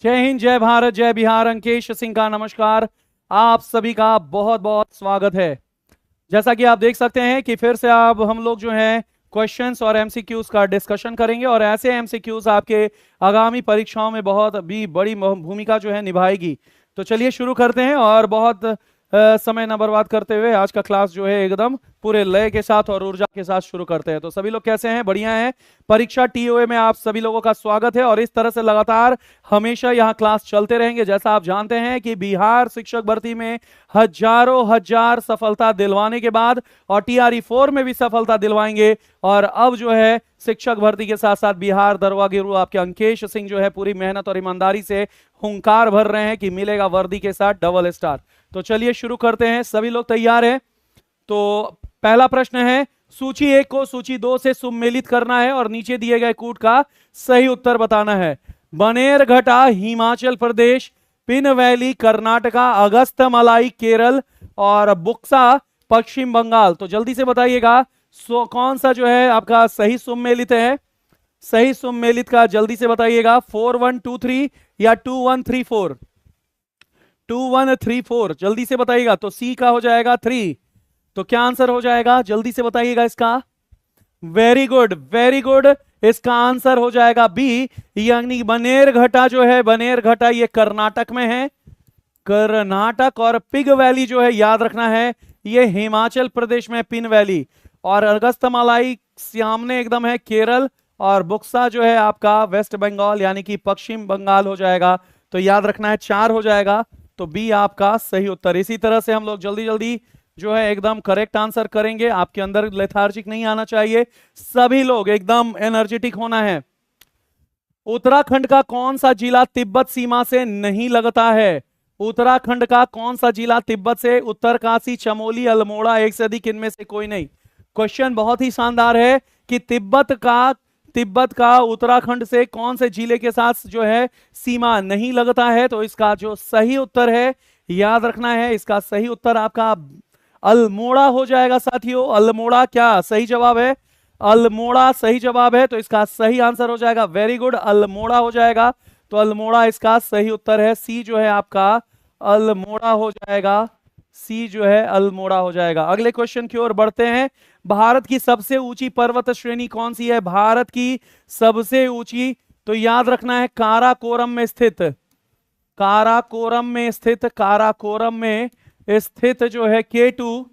जय हिंद, जय भारत, जय बिहार। अंकेश सिंह का नमस्कार। आप सभी का बहुत बहुत स्वागत है। जैसा कि आप देख सकते हैं कि फिर से अब हम लोग जो है क्वेश्चंस और एमसीक्यूज का डिस्कशन करेंगे और ऐसे एमसीक्यूज आपके आगामी परीक्षाओं में बहुत भी बड़ी भूमिका जो है निभाएगी। तो चलिए शुरू करते हैं और बहुत समय न बर्बाद करते हुए आज का क्लास जो है एकदम पूरे लय के साथ और ऊर्जा के साथ शुरू करते हैं। तो सभी लोग कैसे हैं? बढ़िया हैं। परीक्षा टीओए में आप सभी लोगों का स्वागत है और इस तरह से लगातार हमेशा यहाँ क्लास चलते रहेंगे। जैसा आप जानते हैं कि बिहार शिक्षक भर्ती में हजारों हजार सफलता दिलवाने के बाद और टीआरई 4 में भी सफलता दिलवाएंगे और अब जो है शिक्षक भर्ती के साथ साथ बिहार दरवा गुरु आपके अंकेश सिंह जो है पूरी मेहनत और ईमानदारी से हुंकार भर रहे हैं कि मिलेगा वर्दी के साथ डबल स्टार। तो चलिए शुरू करते हैं। सभी लोग तैयार हैं? तो पहला प्रश्न है, सूची 1 को सूची 2 से सम्मिलित करना है और नीचे दिए गए कूट का सही उत्तर बताना है। बनेरघट्टा हिमाचल प्रदेश, पिन वैली कर्नाटका, अगस्त मलाई केरल और बुक्सा पश्चिम बंगाल। तो जल्दी से बताइएगा कौन सा जो है आपका सही सम्मिलित है। सही सम्मिलित का जल्दी से बताइएगा। 4123 या 2134? 2134 जल्दी से बताइएगा। तो सी का हो जाएगा 3। तो क्या आंसर हो जाएगा? जल्दी से बताइएगा इसका। Very good, very good. इसका आंसर हो जाएगा बी, यानी बनेरघट्टा जो है, बनेरघट्टा ये कर्नाटक में है, कर्नाटक। और पिग वैली जो है याद रखना है ये हिमाचल प्रदेश में पिन वैली। और अगस्तमालाई सामने एकदम है केरल और बुक्सा जो है आपका वेस्ट बंगाल यानी कि पश्चिम बंगाल हो जाएगा। तो याद रखना है 4 हो जाएगा। तो बी आपका सही उत्तर। इसी तरह से हम लोग जल्दी जल्दी जो है एकदम करेक्ट आंसर करेंगे। आपके अंदर लेथार्जिक नहीं आना चाहिए, सभी लोग एकदम एनर्जेटिक होना है। उत्तराखंड का कौन सा जिला तिब्बत सीमा से नहीं लगता है? उत्तराखंड का कौन सा जिला तिब्बत से, उत्तरकाशी, चमोली, अल्मोड़ा, एक से अधिक इनमें से कोई नहीं। क्वेश्चन बहुत ही शानदार है कि तिब्बत का उत्तराखंड से कौन से जिले के साथ जो है सीमा नहीं लगता है। तो इसका जो सही उत्तर है याद रखना है, इसका सही उत्तर आपका अल्मोड़ा हो जाएगा साथियों। अल्मोड़ा क्या सही जवाब है? अल्मोड़ा सही जवाब है। तो इसका सही आंसर हो जाएगा, वेरी गुड, अल्मोड़ा हो जाएगा। तो अल्मोड़ा इसका सही उत्तर है। सी जो है आपका अल्मोड़ा हो जाएगा। सी जो है अल्मोड़ा हो जाएगा। अगले क्वेश्चन की ओर बढ़ते हैं। भारत की सबसे ऊंची पर्वत श्रेणी कौन सी है? भारत की सबसे ऊंची, तो याद रखना है काराकोरम में स्थित, काराकोरम में स्थित, काराकोरम में स्थित जो है K2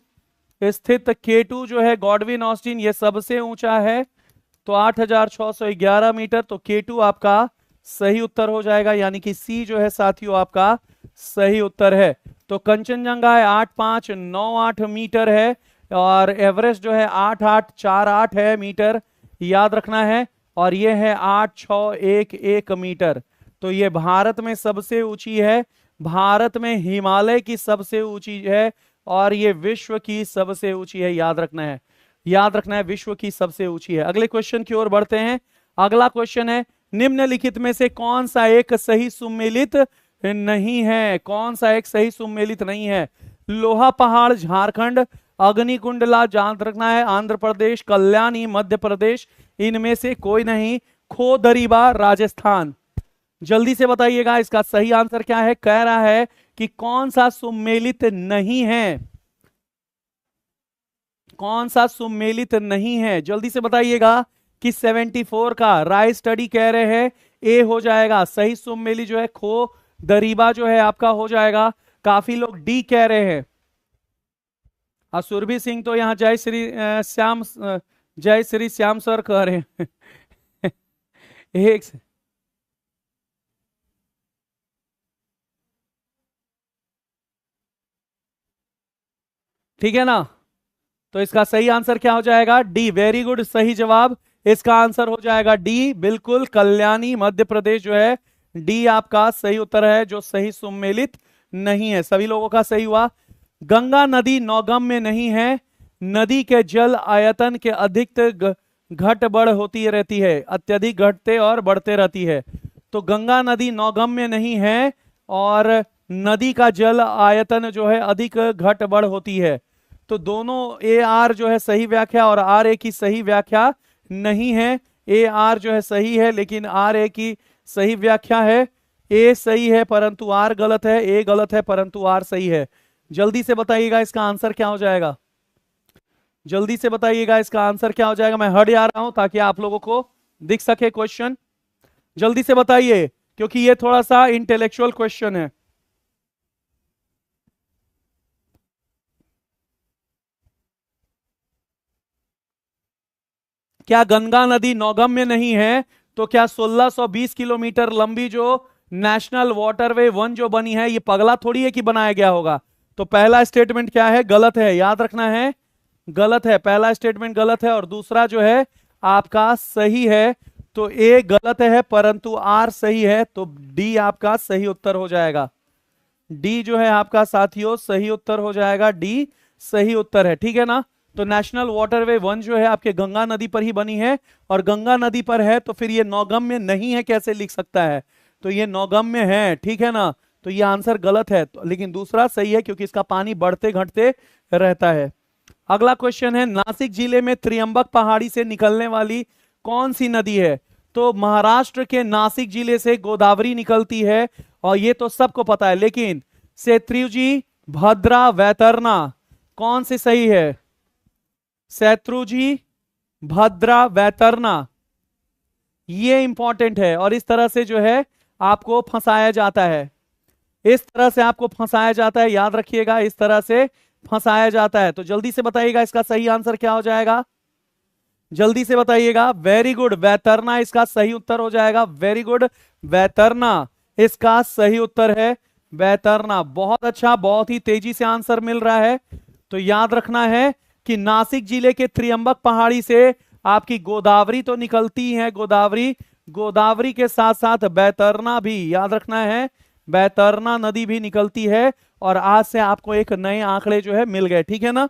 जो है गॉडविन ऑस्टिन, ये सबसे ऊंचा है। तो 8611 मीटर। तो K2 आपका सही उत्तर हो जाएगा, यानी कि सी जो है साथियों आपका सही उत्तर है। तो कंचनजंगा है 8598 मीटर है और एवरेस्ट जो है 8848 है मीटर, याद रखना है। और ये है 8611 मीटर। तो ये भारत में सबसे ऊंची है। भारत में हिमालय की सबसे ऊंची है और ये विश्व की सबसे ऊंची है, याद रखना है, याद रखना है, विश्व की सबसे ऊंची है। अगले क्वेश्चन की ओर बढ़ते हैं। अगला क्वेश्चन है, निम्नलिखित में से कौन सा एक सही सम्मिलित नहीं है? कौन सा एक सही सम्मिलित नहीं है? लोहा पहाड़ झारखंड, अग्निकुंडला याद रखना है आंध्र प्रदेश, कल्याणी मध्य प्रदेश, इनमें से कोई नहीं, खोदरीबा राजस्थान। जल्दी से बताइएगा इसका सही आंसर क्या है। कह रहा है कि कौन सा सम्मिलित नहीं है, कौन सा सम्मिलित नहीं है, जल्दी से बताइएगा कि 74 का राय स्टडी कह रहे हैं ए हो जाएगा। सही सम्मिलित जो है खो दरीबा जो है आपका हो जाएगा। काफी लोग डी कह रहे हैं। सुरभि सिंह तो यहाँ जय श्री श्याम सर कह रहे हैं एक से ठीक है ना। तो इसका सही आंसर क्या हो जाएगा? डी, वेरी गुड, सही जवाब। इसका आंसर हो जाएगा डी, बिल्कुल, कल्याणी मध्य प्रदेश जो है डी आपका सही उत्तर है, जो सही सम्मिलित नहीं है। सभी लोगों का सही हुआ। गंगा नदी नौगम्य नहीं है। नदी के जल आयतन के अधिक घट बढ़ होती रहती है, अत्यधिक घटते और बढ़ते रहती है। तो गंगा नदी नौगम्य नहीं है और नदी का जल आयतन जो है अधिक घट बढ़ होती है। तो दोनों ए आर जो है सही व्याख्या और आर ए की सही व्याख्या नहीं है। ए आर जो है सही है लेकिन आर ए की सही व्याख्या है। ए सही है परंतु आर गलत है, ए गलत है परंतु आर सही है। जल्दी से बताइएगा इसका आंसर क्या हो जाएगा, जल्दी से बताइएगा इसका आंसर क्या हो जाएगा। मैं हट जा रहा हूं ताकि आप लोगों को दिख सके क्वेश्चन। जल्दी से बताइए क्योंकि ये थोड़ा सा इंटेलेक्चुअल क्वेश्चन है। क्या गंगा नदी नौगम्य नहीं है तो क्या 1620 किलोमीटर लंबी जो नेशनल वाटरवे वन जो बनी है ये पगला थोड़ी है कि बनाया गया होगा। तो पहला स्टेटमेंट क्या है, गलत है, याद रखना है गलत है, पहला स्टेटमेंट गलत है। और दूसरा जो है आपका सही है। तो ए गलत है परंतु आर सही है, तो डी आपका सही उत्तर हो जाएगा। डी जो है आपका साथियों सही उत्तर हो जाएगा, डी सही उत्तर है, ठीक है ना। तो नेशनल वाटरवे वन जो है आपके गंगा नदी पर ही बनी है, और गंगा नदी पर है तो फिर ये नौगम्य नहीं है कैसे लिख सकता है, तो ये नौगम्य है, ठीक है ना। तो ये आंसर गलत है, तो, लेकिन दूसरा सही है क्योंकि इसका पानी बढ़ते घटते रहता है। अगला क्वेश्चन है, नासिक जिले में त्रियंबक पहाड़ी से निकलने वाली कौन सी नदी है। तो महाराष्ट्र के नासिक जिले से गोदावरी निकलती है, और ये तो सबको पता है, लेकिन शत्रुंजी, भद्रा, वैतरना कौन से सही है। शत्रुंजी, भद्रा, वैतरना, ये इंपॉर्टेंट है। और इस तरह से जो है आपको फंसाया जाता है, इस तरह से आपको फंसाया जाता है, याद रखिएगा, इस तरह से फंसाया जाता है। तो जल्दी से बताइएगा इसका सही आंसर क्या हो जाएगा, जल्दी से बताइएगा। वेरी गुड, वैतरना इसका सही उत्तर हो जाएगा। वेरी गुड, वैतरना इसका सही उत्तर है, वैतरना। बहुत अच्छा, बहुत ही तेजी से आंसर मिल रहा है। तो याद रखना है कि नासिक जिले के त्रियंबक पहाड़ी से आपकी गोदावरी तो निकलती है, गोदावरी, गोदावरी के साथ साथ बैतरना भी, याद रखना है, बैतरना नदी भी निकलती है। और आज से आपको एक नए आंकड़े जो है मिल गए, ठीक है ना।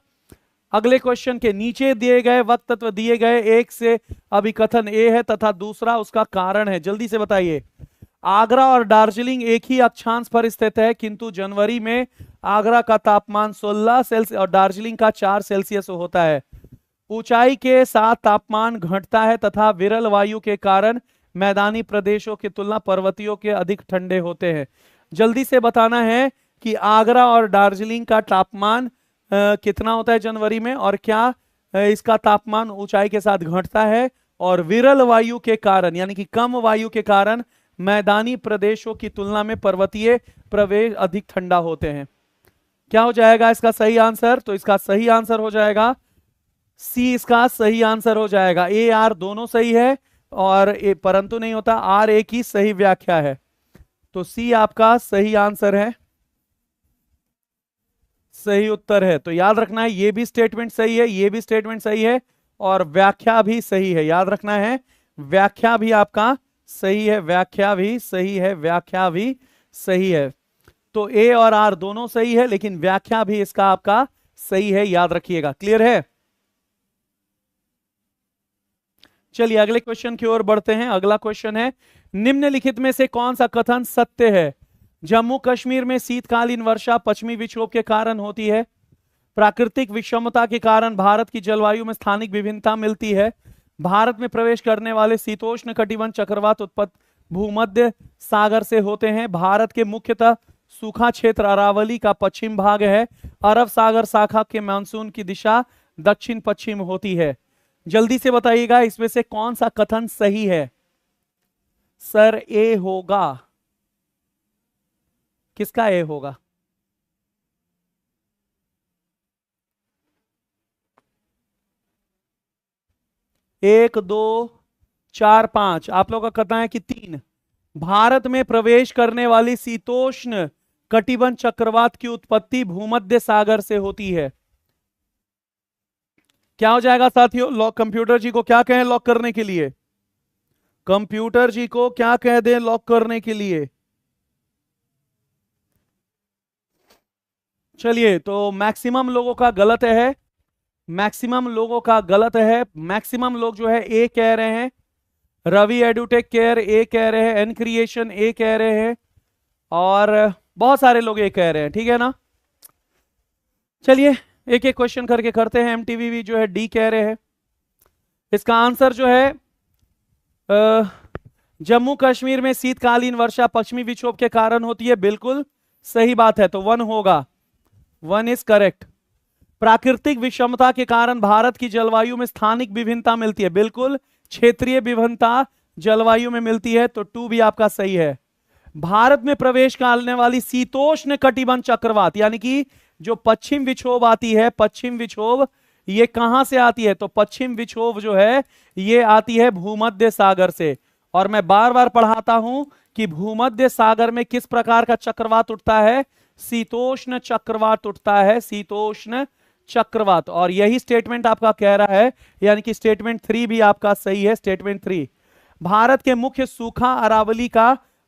अगले क्वेश्चन के नीचे दिए गए वक्त तत्व दिए गए, एक से अभिकथन ए है तथा दूसरा उसका कारण है। जल्दी से बताइए। आगरा और दार्जिलिंग एक ही अक्षांश पर स्थित है, किंतु जनवरी में आगरा का तापमान 16 सेल्सियस और दार्जिलिंग का 4 सेल्सियस होता है। ऊंचाई के साथ तापमान घटता है तथा विरल वायु के कारण मैदानी प्रदेशों की तुलना पर्वतीयों के अधिक ठंडे होते हैं। जल्दी से बताना है कि आगरा और दार्जिलिंग का तापमान कितना होता है जनवरी में, और क्या इसका तापमान ऊंचाई के साथ घटता है, और विरल वायु के कारण यानी कि कम वायु के कारण मैदानी प्रदेशों की तुलना में पर्वतीय प्रदेश अधिक ठंडा होते हैं। क्या हो जाएगा इसका सही आंसर, तो इसका सही आंसर हो जाएगा सी, इसका सही आंसर हो जाएगा। ए आर दोनों सही है, और ए परंतु नहीं होता, आर ए की सही व्याख्या है। तो सी आपका सही आंसर है, सही उत्तर है। तो याद रखना है ये भी स्टेटमेंट सही है, ये भी स्टेटमेंट सही है, और व्याख्या भी सही है। याद रखना है व्याख्या भी आपका सही है, व्याख्या भी सही है, व्याख्या भी सही है। तो ए और आर दोनों सही है, लेकिन व्याख्या भी इसका आपका सही है, याद रखिएगा। क्लियर है। चलिए अगले क्वेश्चन की ओर बढ़ते हैं। अगला क्वेश्चन है, निम्नलिखित में से कौन सा कथन सत्य है। जम्मू कश्मीर में शीतकालीन वर्षा पश्चिमी विक्षोभ के कारण होती है। प्राकृतिक विषमता के कारण भारत की जलवायु में स्थानिक विभिन्नता मिलती है। भारत में प्रवेश करने वाले शीतोष्ण कटिबंध चक्रवात उत्पत्ति भूमध्य सागर से होते हैं। भारत के मुख्यतः सूखा क्षेत्र अरावली का पश्चिम भाग है। अरब सागर शाखा के मानसून की दिशा दक्षिण पश्चिम होती है। जल्दी से बताइएगा इसमें से कौन सा कथन सही है। सर ए होगा, किसका ए होगा। एक, दो, चार, पांच, आप लोग का कथन है कि 3। भारत में प्रवेश करने वाली शीतोष्ण कटिबंध चक्रवात की उत्पत्ति भूमध्य सागर से होती है। क्या हो जाएगा साथियों, लॉक, कंप्यूटर जी को क्या कहें लॉक करने के लिए, कंप्यूटर जी को क्या कह दें लॉक करने के लिए। चलिए, तो मैक्सिमम लोगों का गलत है, मैक्सिमम लोगों का गलत है। मैक्सिमम लोग जो है ए कह रहे हैं, रवि एडुटेक केयर ए कह रहे हैं, एन क्रिएशन ए कह रहे हैं, और बहुत सारे लोग ए कह रहे हैं, ठीक है ना। चलिए एक एक क्वेश्चन करके करते हैं। एमटीवी जो है डी कह रहे हैं। इसका आंसर जो है जम्मू कश्मीर में शीतकालीन वर्षा पश्चिमी विक्षोभ के कारण होती है, बिल्कुल सही बात है, तो 1 होगा, 1 इज करेक्ट। प्राकृतिक विषमता के कारण भारत की जलवायु में स्थानिक विभिन्नता मिलती है, बिल्कुल क्षेत्रीय विभिन्नता जलवायु में मिलती है, तो 2 भी आपका सही है। भारत में प्रवेश करने वाली शीतोष्ण कटिबंध चक्रवात यानी कि जो पश्चिम विक्षोभ आती है, पश्चिम विक्षोभ ये कहां से आती है, तो पश्चिम विक्षोभ जो है ये आती है भूमध्य सागर से। और मैं बार बार पढ़ाता हूं कि भूमध्य सागर में किस प्रकार का चक्रवात उठता है, शीतोष्ण चक्रवात उठता है, शीतोष्ण चक्रवात। और यही स्टेटमेंट आपका कह रहा है, यानी कि स्टेटमेंट 3 भी आपका सही है, स्टेटमेंट 3। भारत के मुख्य सूखा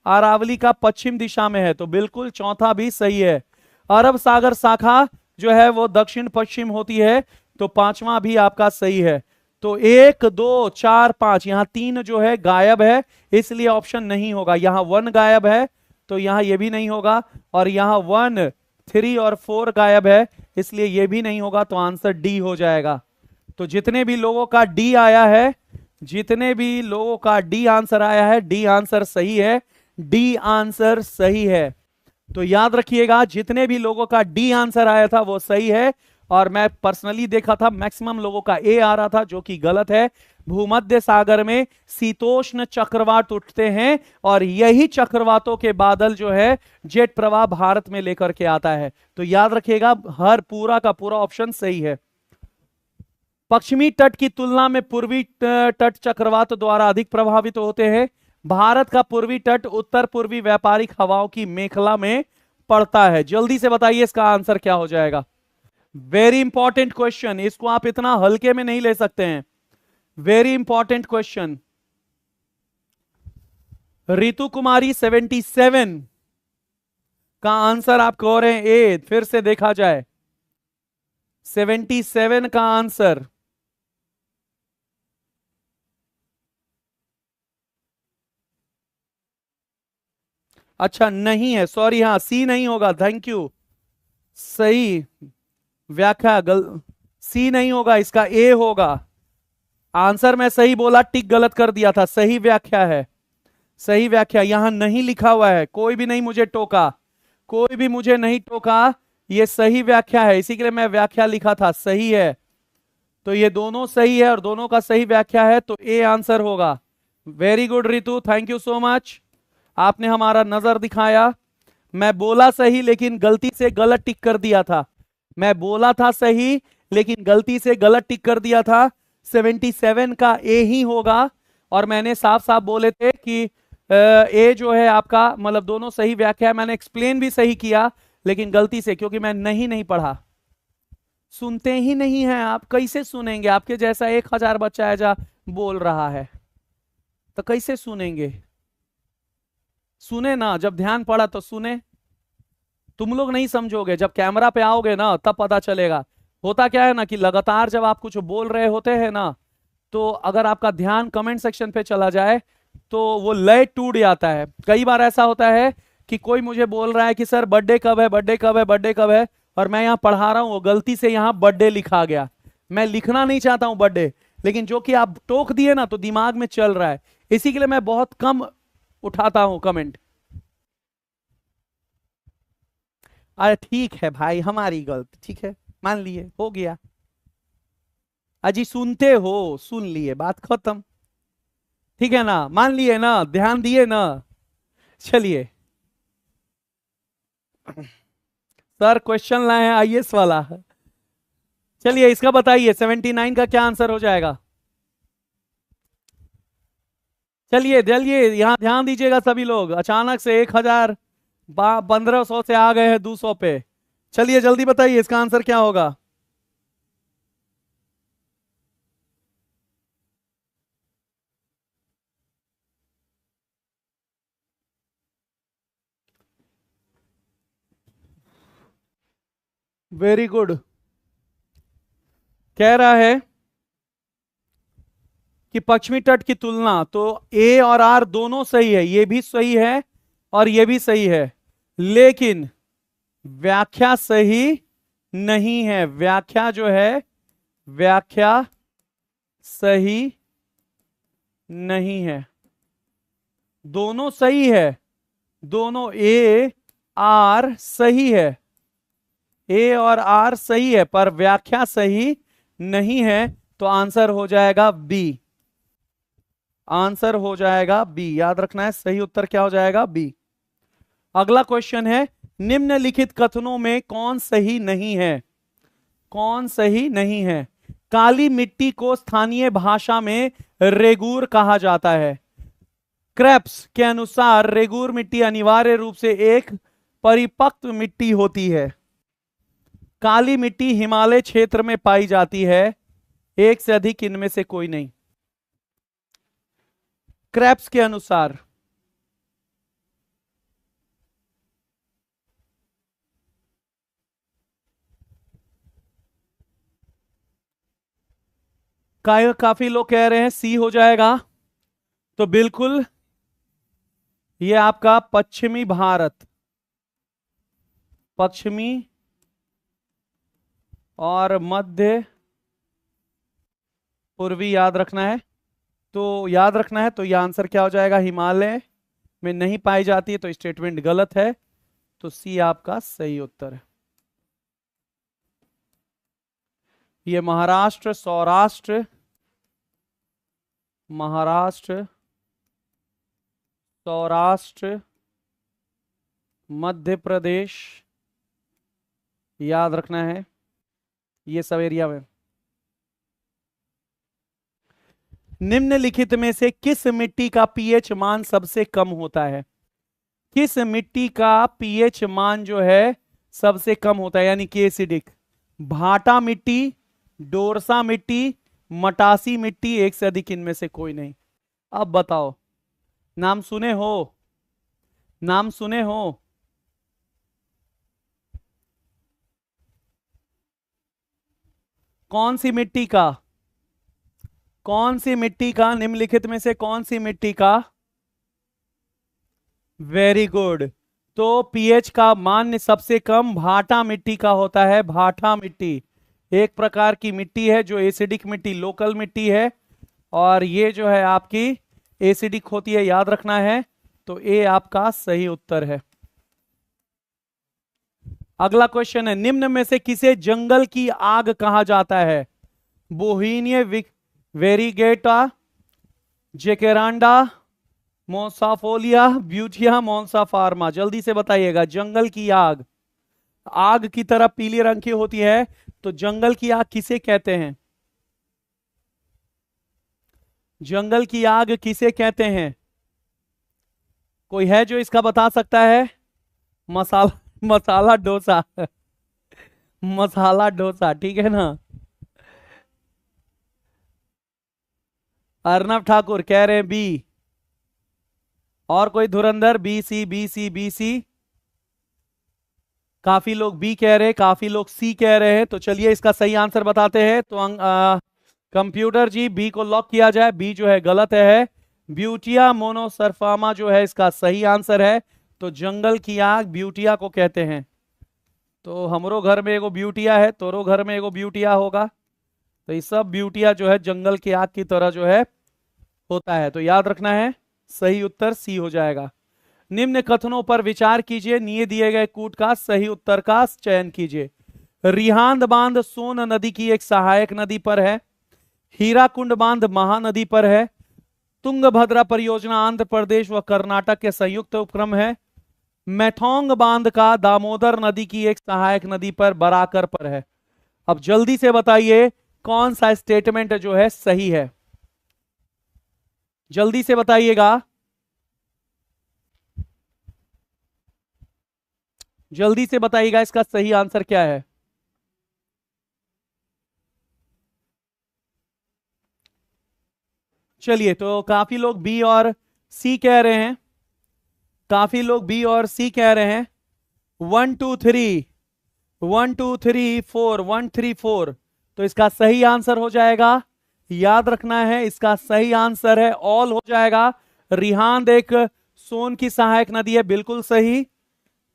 अरावली का पश्चिम दिशा में है, तो बिल्कुल चौथा भी सही है। अरब सागर शाखा जो है वो दक्षिण पश्चिम होती है, तो 5वां भी आपका सही है। तो 1 2 4 5 यहां 3 जो है गायब है, इसलिए ऑप्शन नहीं होगा। यहां 1 गायब है, तो यहां ये भी नहीं होगा, और यहां 1 3 और 4 गायब है, इसलिए ये भी नहीं होगा, तो आंसर डी हो जाएगा। तो जितने भी लोगों का डी आया है, जितने भी लोगों का डी आंसर आया है, डी आंसर सही है, डी आंसर सही है। तो याद रखिएगा, जितने भी लोगों का डी आंसर आया था वो सही है, और मैं पर्सनली देखा था मैक्सिमम लोगों का ए आ रहा था, जो कि गलत है। भूमध्य सागर में शीतोष्ण चक्रवात उठते हैं, और यही चक्रवातों के बादल जो है जेट प्रवाह भारत में लेकर के आता है। तो याद रखिएगा, हर पूरा का पूरा ऑप्शन सही है। पश्चिमी तट की तुलना में पूर्वी तट चक्रवात द्वारा अधिक प्रभावित होते हैं। भारत का पूर्वी तट उत्तर पूर्वी व्यापारिक हवाओं की मेखला में पड़ता है। जल्दी से बताइए इसका आंसर क्या हो जाएगा। वेरी इंपॉर्टेंट क्वेश्चन, इसको आप इतना हल्के में नहीं ले सकते हैं, very important question. Ritu Kumari 77 का आंसर आप कह रहे हैं ए, फिर से देखा जाए 77 का आंसर अच्छा नहीं है, सॉरी, हाँ सी नहीं होगा, थैंक यू, सही व्याख्या सी नहीं होगा, इसका ए होगा। आंसर मैं सही बोला, टिक गलत कर दिया था, सही व्याख्या है, सही व्याख्या। यहां नहीं लिखा हुआ है, कोई भी नहीं मुझे टोका, कोई भी मुझे नहीं टोका, ये सही व्याख्या है, इसी के लिए मैं व्याख्या लिखा था, सही है। तो ये दोनों सही है और दोनों का सही व्याख्या है, तो ए आंसर होगा। Very good Ritu, thank you so much, आपने हमारा नजर दिखाया। मैं बोला सही लेकिन गलती से गलत टिक कर दिया था, मैं बोला था सही लेकिन गलती से गलत टिक कर दिया था। 77 का ए ही होगा, और मैंने साफ साफ बोले थे कि ए जो है आपका मतलब दोनों सही व्याख्या है। मैंने एक्सप्लेन भी सही किया, लेकिन गलती से, क्योंकि मैं नहीं पढ़ा। सुनते ही नहीं है आप, कैसे सुनेंगे? आपके जैसा 1000 बच्चा है जा बोल रहा है, तो कैसे सुनेंगे? सुने ना, जब ध्यान पड़ा तो सुने। तुम लोग नहीं समझोगे, जब कैमरा पे आओगे ना तब पता चलेगा। होता क्या है ना कि लगातार जब आप कुछ बोल रहे होते हैं ना, तो अगर आपका ध्यान कमेंट सेक्शन पे चला जाए तो वो लय टूट जाता है। कई बार ऐसा होता है कि कोई मुझे बोल रहा है कि सर बर्थडे कब है, बर्थडे कब है, बर्थडे कब है, और मैं यहाँ पढ़ा रहा हूँ, वो गलती से यहाँ बर्थडे लिखा गया। मैं लिखना नहीं चाहता हूँ बर्थडे, लेकिन जो कि आप टोक दिए ना तो दिमाग में चल रहा है, इसी के लिए मैं बहुत कम उठाता हूं कमेंट। अरे ठीक है भाई, हमारी गलती, ठीक है, मान लिए, हो गया। अजी सुनते हो, सुन लिए, बात खत्म, ठीक है ना, मान लिए ना, ध्यान दिए ना। चलिए सर क्वेश्चन लाए हैं आईएएस वाला, चलिए इसका बताइए 79 का क्या आंसर हो जाएगा। चलिए चलिए यहां ध्यान दीजिएगा सभी लोग, अचानक से 1500 से आ गए हैं 200 पे। चलिए जल्दी बताइए इसका आंसर क्या होगा। वेरी गुड, कह रहा है कि पश्चिमी तट की तुलना, तो ए और आर दोनों सही है, ये भी सही है और ये भी सही है, लेकिन व्याख्या सही नहीं है। व्याख्या जो है, व्याख्या सही नहीं है। दोनों सही है, दोनों ए आर सही है, ए और आर सही है, पर व्याख्या सही नहीं है, तो आंसर हो जाएगा बी। आंसर हो जाएगा बी, याद रखना है, सही उत्तर क्या हो जाएगा? बी। अगला क्वेश्चन है, निम्नलिखित कथनों में कौन सही नहीं है? कौन सही नहीं है? काली मिट्टी को स्थानीय भाषा में रेगूर कहा जाता है। क्रेप्स के अनुसार रेगूर मिट्टी अनिवार्य रूप से एक परिपक्व मिट्टी होती है। काली मिट्टी हिमालय क्षेत्र में पाई जाती है, एक से अधिक इनमें से कोई नहीं। क्रेप्स के अनुसार काफी लोग कह रहे हैं सी हो जाएगा, तो बिल्कुल ये आपका पश्चिमी भारत, पश्चिमी और मध्य पूर्वी याद रखना है, तो याद रखना है, तो ये आंसर क्या हो जाएगा? हिमालय में नहीं पाई जाती है, तो स्टेटमेंट गलत है, तो सी आपका सही उत्तर है। ये महाराष्ट्र, सौराष्ट्र, महाराष्ट्र, सौराष्ट्र, मध्य प्रदेश याद रखना है, ये सब एरिया में। निम्नलिखित में से किस मिट्टी का पीएच मान सबसे कम होता है? किस मिट्टी का पीएच मान जो है सबसे कम होता है, यानी कि एसिडिक? भाटा मिट्टी, डोरसा मिट्टी, मटासी मिट्टी, एक से अधिक इनमें से कोई नहीं। अब बताओ, नाम सुने हो? नाम सुने हो? कौन सी मिट्टी का? कौन सी मिट्टी का? निम्नलिखित में से कौन सी मिट्टी का? Very good. तो पीएच का मान सबसे कम भाटा मिट्टी का होता है। भाटा मिट्टी एक प्रकार की मिट्टी है जो एसिडिक मिट्टी, लोकल मिट्टी है, और ये जो है आपकी एसिडिक होती है, याद रखना है, तो ए आपका सही उत्तर है। अगला क्वेश्चन है, निम्न में से किसे जंगल की आग कहा जाता है? बोहीनिया वेरीगेटा, जेकेरांडा, मोसाफोलिया, ब्यूटिया, मोन्साफार्मा। जल्दी से बताइएगा, जंगल की आग, आग की तरह पीले रंग की होती है, तो जंगल की आग किसे कहते हैं? जंगल की आग किसे कहते हैं? कोई है जो इसका बता सकता है? मसाला, मसाला डोसा मसाला डोसा, ठीक है ना? अर्नब ठाकुर कह रहे हैं बी, और कोई? Dhurandhar, B C B C B C. काफी लोग बी कह रहे हैं, काफी लोग सी कह रहे हैं, तो चलिए इसका सही आंसर बताते हैं। तो कंप्यूटर जी बी को लॉक किया जाए। बी जो है गलत है, ब्यूटिया मोनोसरफामा जो है इसका सही आंसर है। तो जंगल की आग ब्यूटिया को कहते हैं। तो हमरो घर में एगो ब्यूटिया है, तोरो घर में एगो ब्यूटिया होगा, तो ये सब ब्यूटिया जो है जंगल की आग की तरह जो है होता है। तो याद रखना है, सही उत्तर सी हो जाएगा। निम्न कथनों पर विचार कीजिए, निये दिए गए कूट का सही उत्तर का चयन कीजिए। रिहांद बांध सोन नदी की एक सहायक नदी पर है। हीराकुंड बांध महानदी पर है। तुंगभद्रा परियोजना आंध्र प्रदेश व कर्नाटक के संयुक्त उपक्रम है। मैथोंग बांध का दामोदर नदी की एक सहायक नदी पर बराकर पर है। अब जल्दी से बताइए कौन सा स्टेटमेंट जो है सही है? जल्दी से बताइएगा, जल्दी से बताइएगा इसका सही आंसर क्या है? चलिए, तो काफी लोग बी और सी कह रहे हैं, काफी लोग बी और सी कह रहे हैं। 1 2 3 1 2 3 4 1 3 4, तो इसका सही आंसर हो जाएगा, याद रखना है, इसका सही आंसर है ऑल हो जाएगा। रिहांद एक सोन की सहायक नदी है, बिल्कुल सही,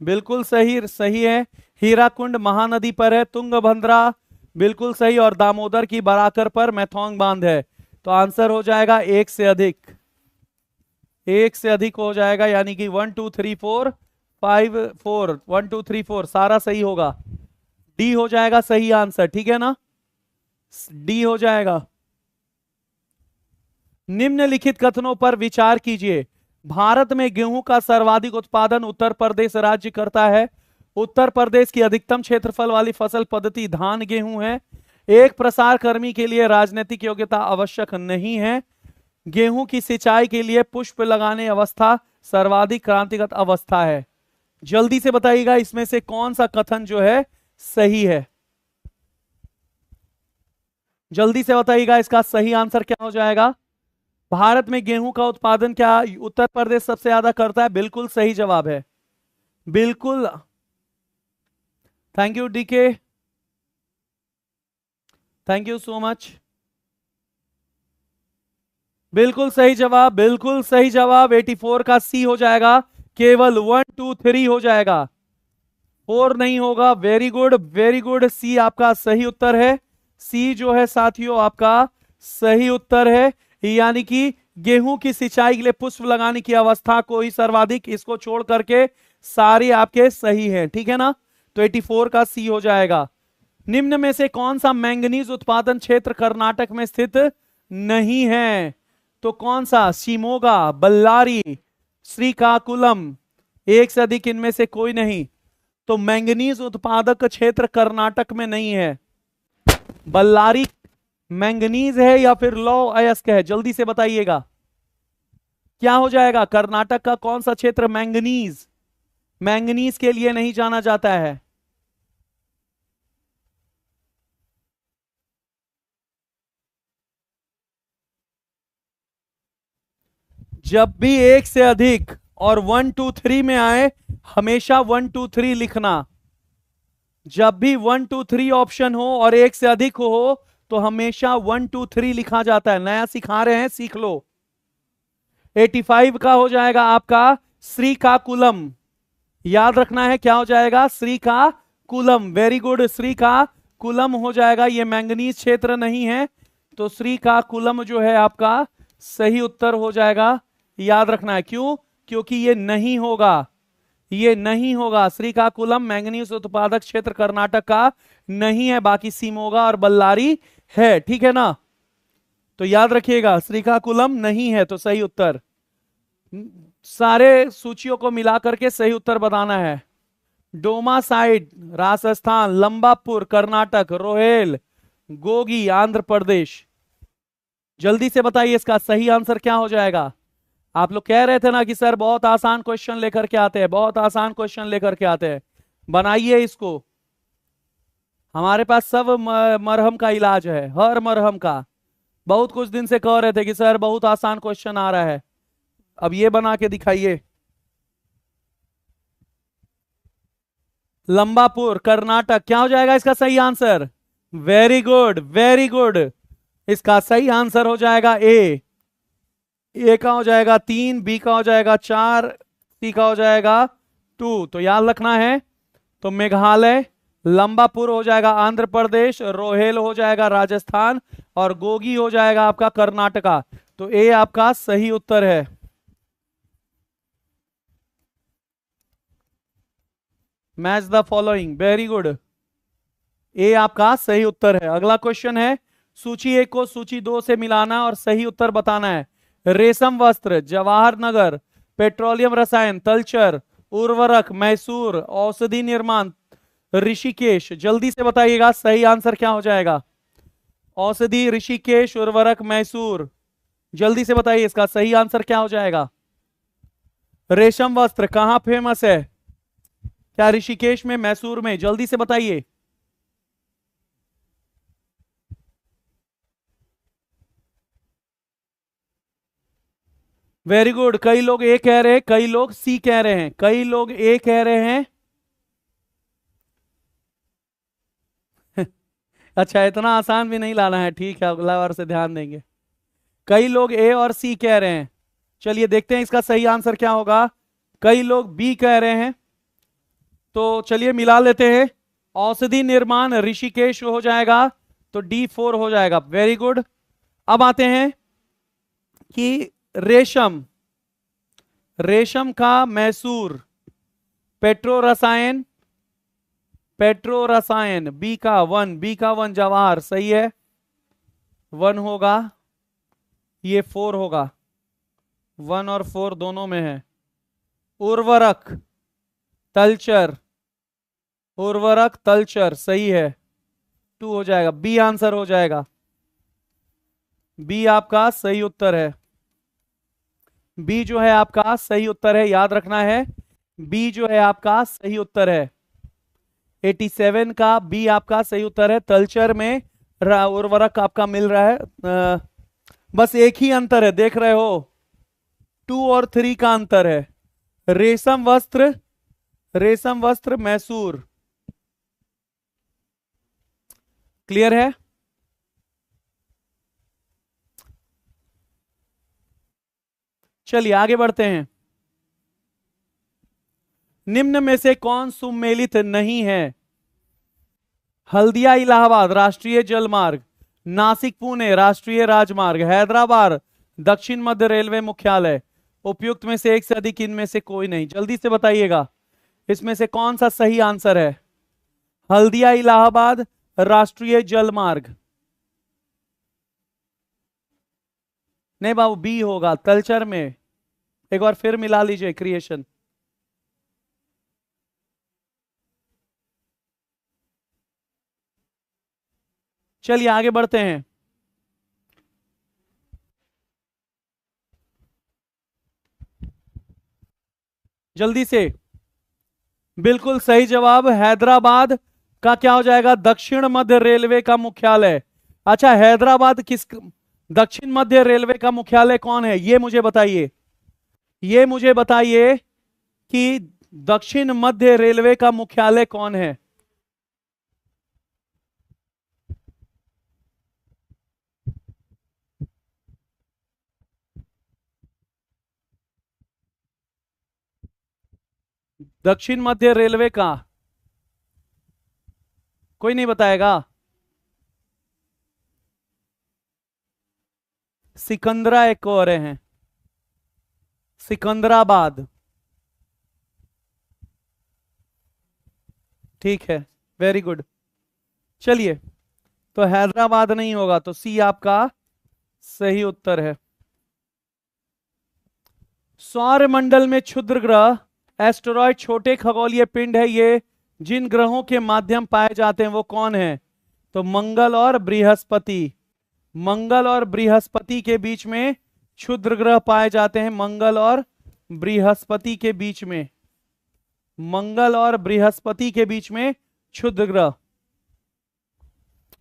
बिल्कुल सही, सही है। हीराकुंड महानदी पर है। तुंगभद्रा बिल्कुल सही, और दामोदर की बराकर पर मैथोंग बांध है। तो आंसर हो जाएगा एक से अधिक। एक से अधिक हो जाएगा, यानी कि 1 2 3 4 5 4, 1 2 3 4 सारा सही होगा। डी हो जाएगा सही आंसर, ठीक है ना, डी हो जाएगा। निम्नलिखित कथनों पर विचार कीजिए। भारत में गेहूं का सर्वाधिक उत्पादन उत्तर प्रदेश राज्य करता है। उत्तर प्रदेश की अधिकतम क्षेत्रफल वाली फसल पद्धति धान गेहूं है। एक प्रसार कर्मी के लिए राजनीतिक योग्यता आवश्यक नहीं है। गेहूं की सिंचाई के लिए पुष्प लगाने अवस्था सर्वाधिक क्रांतिगत अवस्था है। जल्दी से बताइएगा इसमें से कौन सा कथन जो है सही है। जल्दी से बताइएगा इसका सही आंसर क्या हो जाएगा। भारत में गेहूं का उत्पादन क्या उत्तर प्रदेश सबसे ज्यादा करता है, बिल्कुल सही जवाब है, बिल्कुल। Thank you DK, thank you so much. बिल्कुल सही जवाब, बिल्कुल सही जवाब। 84 का सी हो जाएगा, केवल 1 2 3 हो जाएगा, 4 नहीं होगा। वेरी गुड, वेरी गुड, सी आपका सही उत्तर है। सी जो है साथियों आपका सही उत्तर है, यानी कि गेहूं की सिंचाई के लिए पुष्प लगाने की अवस्था को ही सर्वाधिक, इसको छोड़ करके सारे आपके सही हैं, ठीक है ना। तो 84 का सी हो जाएगा। निम्न में से कौन सा मैंगनीज उत्पादन क्षेत्र कर्नाटक में स्थित नहीं है। तो कौन सा, शिमोगा, बल्लारी, श्रीकाकुलम, एक से अधिक इनमें से कोई नहीं। तो मैंगनीज उत्पादक क्षेत्र कर्नाटक में नहीं है। बल्लारी मैंगनीज है या फिर लौ अयस्क है, जल्दी से बताइएगा क्या हो जाएगा। कर्नाटक का कौन सा क्षेत्र मैंगनीज, मैंगनीज के लिए नहीं जाना जाता है। जब भी एक से अधिक और 1 2 3 में आए, हमेशा 1 2 3 लिखना। जब भी 1 2 3 ऑप्शन हो और एक से अधिक हो तो हमेशा 1 2 3 लिखा जाता है। नया सिखा रहे हैं, सीख लो। 85 का हो जाएगा आपका श्रीकाकुलम, याद रखना है क्या हो जाएगा, श्रीकाकुलम। वेरी गुड, श्रीकाकुलम हो जाएगा। ये मैंगनीज क्षेत्र नहीं है, तो श्रीकाकुलम जो है आपका सही उत्तर हो जाएगा। याद रखना है, क्यों, क्योंकि ये नहीं होगा, ये नहीं होगा। श्रीकाकुलम मैंगनीज उत्पादक क्षेत्र कर्नाटक का नहीं है, बाकी शिमोगा और बल्लारी है, ठीक है ना। तो याद रखिएगा श्रीकाकुलम नहीं है, तो सही उत्तर सारे सूचियों को मिलाकर के सही उत्तर बताना है। डोमा साइड राजस्थान, लंबापुर कर्नाटक, रोहेल गोगी आंध्र प्रदेश। जल्दी से बताइए इसका सही आंसर क्या हो जाएगा। आप लोग कह रहे थे ना कि सर बहुत आसान क्वेश्चन लेकर के आते हैं, बहुत आसान क्वेश्चन लेकर के आते हैं, बनाइए इसको। हमारे पास सब मरहम का इलाज है, हर मरहम का। बहुत कुछ दिन से कह रहे थे कि सर बहुत आसान क्वेश्चन आ रहा है, अब ये बना के दिखाइए। लंबापुर कर्नाटक क्या हो जाएगा इसका सही answer. Very good, very good, इसका सही आंसर हो जाएगा ए का हो जाएगा 3, बी का हो जाएगा 4, सी का हो जाएगा 2। तो याद रखना है। तो मेघालय, लंबापुर हो जाएगा आंध्र प्रदेश, रोहेल हो जाएगा राजस्थान और गोगी हो जाएगा आपका कर्नाटका। तो ए आपका सही उत्तर है। Match the following, very good, A आपका सही उत्तर है। अगला क्वेश्चन है, सूची 1 को सूची 2 से मिलाना और सही उत्तर बताना है। रेशम वस्त्र, जवाहर नगर, पेट्रोलियम रसायन, तलचर, उर्वरक, मैसूर, औषधि निर्माण, ऋषिकेश। जल्दी से बताइएगा सही आंसर क्या हो जाएगा। औषधि, ऋषिकेश, उर्वरक, मैसूर। जल्दी से बताइए इसका सही आंसर क्या हो जाएगा। रेशम वस्त्र कहां फेमस है, क्या ऋषिकेश में, मैसूर में, जल्दी से बताइए। वेरी गुड, कई लोग ए कह रहे हैं, कई लोग सी कह रहे हैं, कई लोग ए कह रहे हैं। अच्छा, इतना आसान भी नहीं लाना है, ठीक है, अगला बार से ध्यान देंगे। कई लोग ए और सी कह रहे हैं। चलिए देखते हैं इसका सही आंसर क्या होगा। कई लोग बी कह रहे हैं, तो चलिए मिला लेते हैं। औषधि निर्माण ऋषिकेश हो जाएगा, तो D4 हो जाएगा। Very good. अब आते हैं कि रेशम, रेशम का मैसूर, पेट्रो रसायन, पेट्रो रसायन, बी का वन जवाहर, सही है, 1 होगा, ये 4 होगा, 1 और 4 दोनों में है। उर्वरक, तलचर, उर्वरक तलचर, सही है, 2 हो जाएगा, बी आंसर हो जाएगा, बी आपका सही उत्तर है, बी जो है आपका सही उत्तर है, याद रखना है, बी जो है आपका सही उत्तर है, 87 का बी आपका सही उत्तर है। तलचर में उर्वरक आपका मिल रहा है, बस एक ही अंतर है, देख रहे हो, 2 और 3 का अंतर है। रेशम वस्त्र, रेशम वस्त्र मैसूर, क्लियर है। चलिए आगे बढ़ते हैं। निम्न में से कौन सुमेलित नहीं है? हल्दिया इलाहाबाद राष्ट्रीय जलमार्ग, नासिक पुणे राष्ट्रीय राजमार्ग, हैदराबाद दक्षिण मध्य रेलवे मुख्यालय। उपयुक्त में से एक से अधिक, इनमें से कोई नहीं, जल्दी से बताइएगा इसमें से कौन सा सही आंसर है? हल्दिया इलाहाबाद राष्ट्रीय जलमार्ग, नहीं बाबू, बी होगा, तलचर में। एक बार फिर मिला लीजिए क्रिएशन। चलिए आगे बढ़ते हैं। जल्दी से, बिल्कुल सही जवाब, हैदराबाद का क्या हो जाएगा? दक्षिण मध्य रेलवे का मुख्यालय। अच्छा, हैदराबाद किस, दक्षिण मध्य रेलवे का मुख्यालय कौन है, ये मुझे बताइए, ये मुझे बताइए कि दक्षिण मध्य रेलवे का मुख्यालय कौन है? दक्षिण मध्य रेलवे का कोई नहीं बताएगा? सिकंदरा एक और हैं, सिकंदराबाद, ठीक है, वेरी गुड। चलिए, तो हैदराबाद नहीं होगा, तो सी आपका सही उत्तर है। सौर मंडल में क्षुद्र ग्रह, एस्टेरॉयड छोटे खगोलीय पिंड है, ये जिन ग्रहों के माध्यम पाए जाते हैं वो कौन है? तो मंगल और बृहस्पति, मंगल और बृहस्पति के बीच में क्षुद्र ग्रह पाए जाते हैं, मंगल और बृहस्पति के बीच में, मंगल और बृहस्पति के बीच में क्षुद्र ग्रह,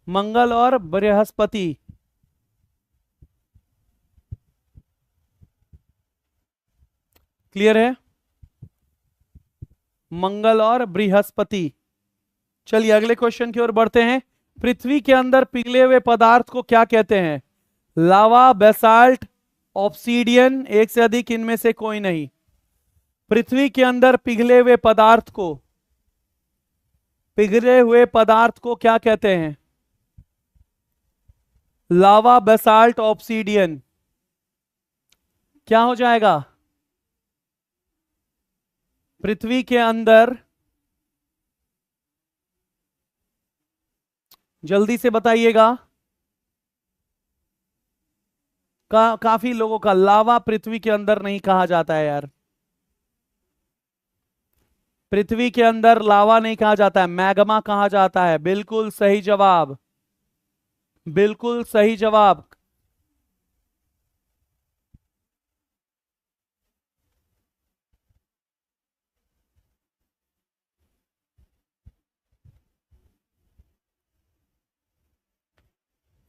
मंगल और बृहस्पति। क्लियर है? मंगल और बृहस्पति। चलिए अगले क्वेश्चन की ओर बढ़ते हैं। पृथ्वी के अंदर पिघले हुए पदार्थ को क्या कहते हैं? लावा, बेसाल्ट, ऑब्सीडियन, एक से अधिक, इनमें से कोई नहीं। पृथ्वी के अंदर पिघले हुए पदार्थ को, पिघले हुए पदार्थ को क्या कहते हैं? लावा, बेसाल्ट, ऑब्सीडियन, क्या हो जाएगा? पृथ्वी के अंदर, जल्दी से बताइएगा। काफी लोगों का लावा पृथ्वी के अंदर नहीं कहा जाता है यार, पृथ्वी के अंदर लावा नहीं कहा जाता है, मैग्मा कहा जाता है। बिल्कुल सही जवाब, बिल्कुल सही जवाब।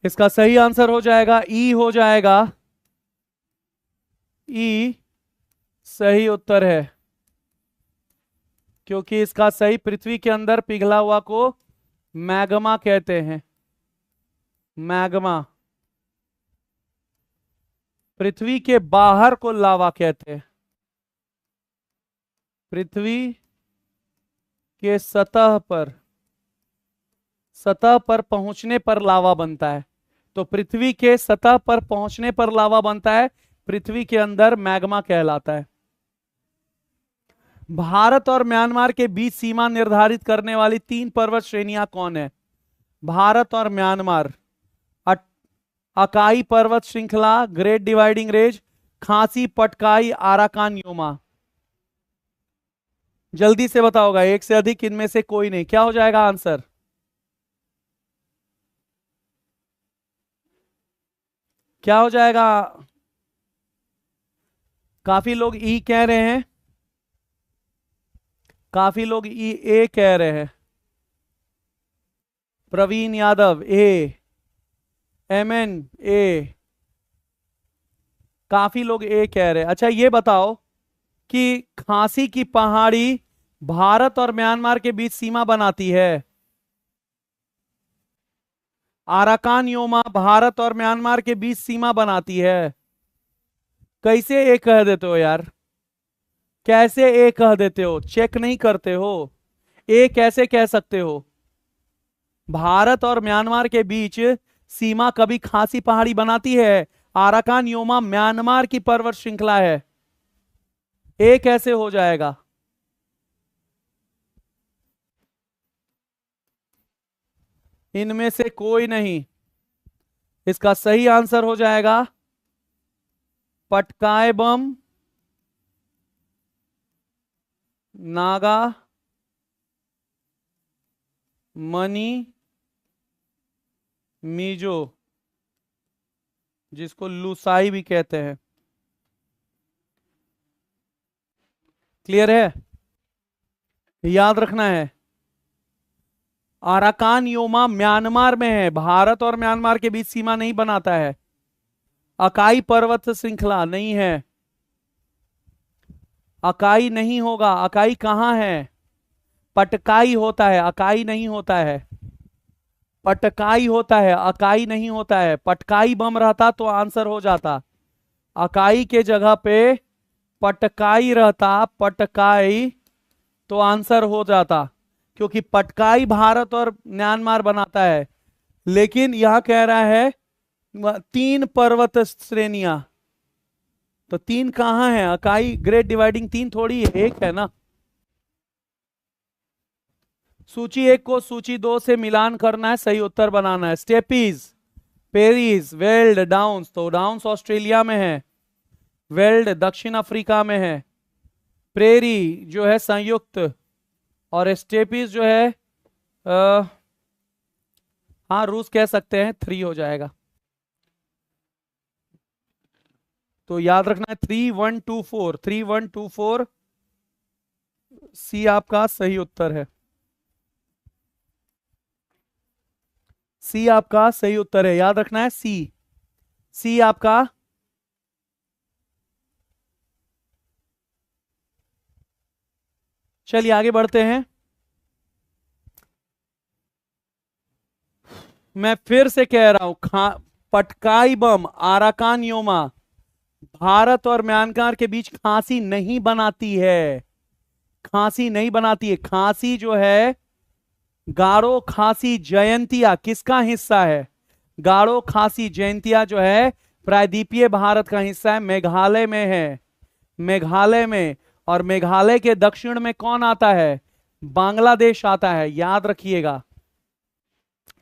इसका सही आंसर हो जाएगा ई, हो जाएगा ई, सही उत्तर है, क्योंकि इसका सही, पृथ्वी के अंदर पिघला हुआ को मैग्मा कहते हैं, मैग्मा। पृथ्वी के बाहर को लावा कहते हैं, पृथ्वी के सतह पर, सतह पर पहुंचने पर लावा बनता है। तो पृथ्वी के सतह पर पहुंचने पर लावा बनता है, पृथ्वी के अंदर मैग्मा कहलाता है। भारत और म्यांमार के बीच सीमा निर्धारित करने वाली 3 पर्वत श्रेणियां कौन है? भारत और म्यांमार, अकाई पर्वत श्रृंखला, ग्रेट डिवाइडिंग रेंज, खांसी, पटकाई, आराकान योमा। जल्दी से बताओगा, एक से अधिक इनमें से कोई नहीं। क्या हो जाएगा आंसर? क्या हो जाएगा? काफी लोग ई कह रहे हैं, काफी लोग ई ए कह रहे हैं। प्रवीण यादव ए, एमएन ए, काफी लोग ए कह रहे हैं। अच्छा ये बताओ कि खांसी की पहाड़ी भारत और म्यांमार के बीच सीमा बनाती है। आराकान योमा भारत और म्यांमार के बीच सीमा बनाती है। कैसे ए कह देते हो यार? कैसे ए कह देते हो? चेक नहीं करते हो? ए कैसे कह सकते हो? भारत और म्यांमार के बीच सीमा कभी खांसी पहाड़ी बनाती है? आराकान योमा म्यांमार की पर्वत श्रृंखला है। ए कैसे हो जाएगा? इनमें से कोई नहीं। इसका सही आंसर हो जाएगा पटकायबम, नागा, मनी, मिजो, जिसको लुसाई भी कहते हैं। क्लियर है? याद रखना है, आराकान योमा म्यांमार में है, भारत और म्यांमार के बीच सीमा नहीं बनाता है। अकाई पर्वत श्रृंखला नहीं है, अकाई नहीं होगा। अकाई कहां है? पटकाई होता है, अकाई नहीं होता है। पटकाई होता है, अकाई नहीं होता है। पटकाई बम रहता तो आंसर हो जाता, अकाई के जगह पे पटकाई रहता, पटकाई, तो आंसर हो जाता, क्योंकि पटकाई भारत और म्यांमार बनाता है। लेकिन यहां कह रहा है 3 पर्वत श्रेणियां, तो 3 कहां है? अकाई ग्रेट डिवाइडिंग 3 थोड़ी है, एक है ना। सूची 1 को सूची 2 से मिलान करना है, सही उत्तर बनाना है। स्टेपीज, पेरीज, वेल्ड, डाउन्स, तो डाउन्स ऑस्ट्रेलिया में है, वेल्ड दक्षिण अफ्रीका में है, प्रेरी जो है संयुक्त, और स्टेपीज जो है हाँ रूस कह सकते हैं। 3 हो जाएगा, तो याद रखना है 3124, 3124 सी आपका सही उत्तर है। सी आपका सही उत्तर है, याद रखना है सी, सी आपका। चलिए आगे बढ़ते हैं। मैं फिर से कह रहा हूं, पटकाई बम, आराकान योमा भारत और म्यांमार के बीच खांसी नहीं बनाती है, खांसी नहीं बनाती है। खांसी जो है, गारो खासी जयंतिया किसका हिस्सा है? गारो खासी जयंतिया जो है प्रायद्वीपीय भारत का हिस्सा है, मेघालय में है, मेघालय में। और मेघालय के दक्षिण में कौन आता है? बांग्लादेश आता है, याद रखिएगा।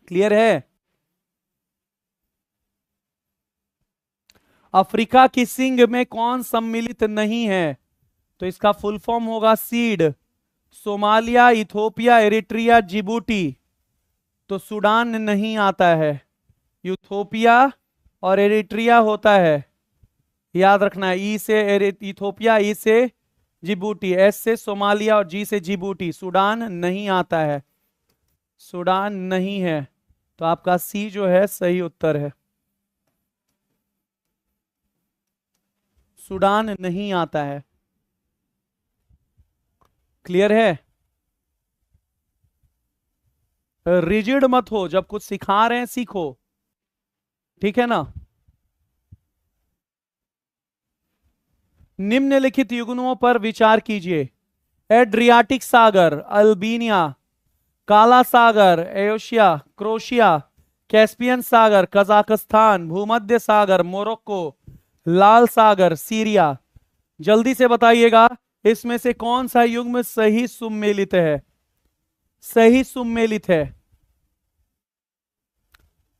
क्लियर है? अफ्रीका की सिंग में कौन सम्मिलित नहीं है? तो इसका फुल फॉर्म होगा seed. Somalia, Ethiopia, Eritrea, Djibouti, तो सूडान नहीं आता है। इथोपिया और एरिट्रिया होता है, याद रखना है। ई से इथोपिया, ई से जिबूटी, एस से सोमालिया और जी से जिबूटी। सूडान नहीं आता है, सूडान नहीं है, तो आपका सी जो है सही उत्तर है। सूडान नहीं आता है। क्लियर है? रिजिड मत हो, जब कुछ सिखा रहे हैं सीखो, ठीक है ना। निम्नलिखित युग्मों पर विचार कीजिए। एड्रियाटिक सागर, अल्बेनिया, काला सागर, एशिया, क्रोशिया, कैस्पियन सागर, कजाकिस्तान, भूमध्य सागर, मोरक्को, लाल सागर, सीरिया। जल्दी से बताइएगा, इसमें से कौन सा युग्म सही सुमेलित है? सही सुमेलित है,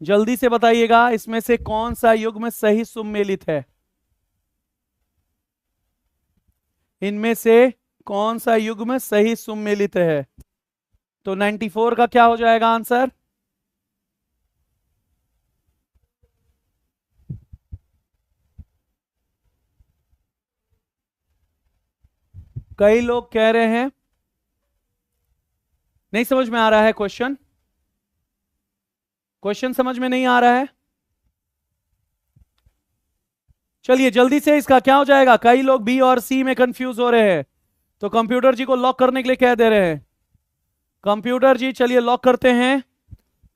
जल्दी से बताइएगा, इसमें से कौन सा युग्म सही सुमेलित है? इनमें से कौन सा युग्म सही सुमेलित है? तो 94 का क्या हो जाएगा आंसर? कई लोग कह रहे हैं नहीं समझ में आ रहा है क्वेश्चन, क्वेश्चन समझ में नहीं आ रहा है। चलिए जल्दी से, इसका क्या हो जाएगा? कई लोग बी और सी में कंफ्यूज हो रहे हैं, तो कंप्यूटर जी को लॉक करने के लिए कह दे रहे हैं। कंप्यूटर जी चलिए लॉक करते हैं।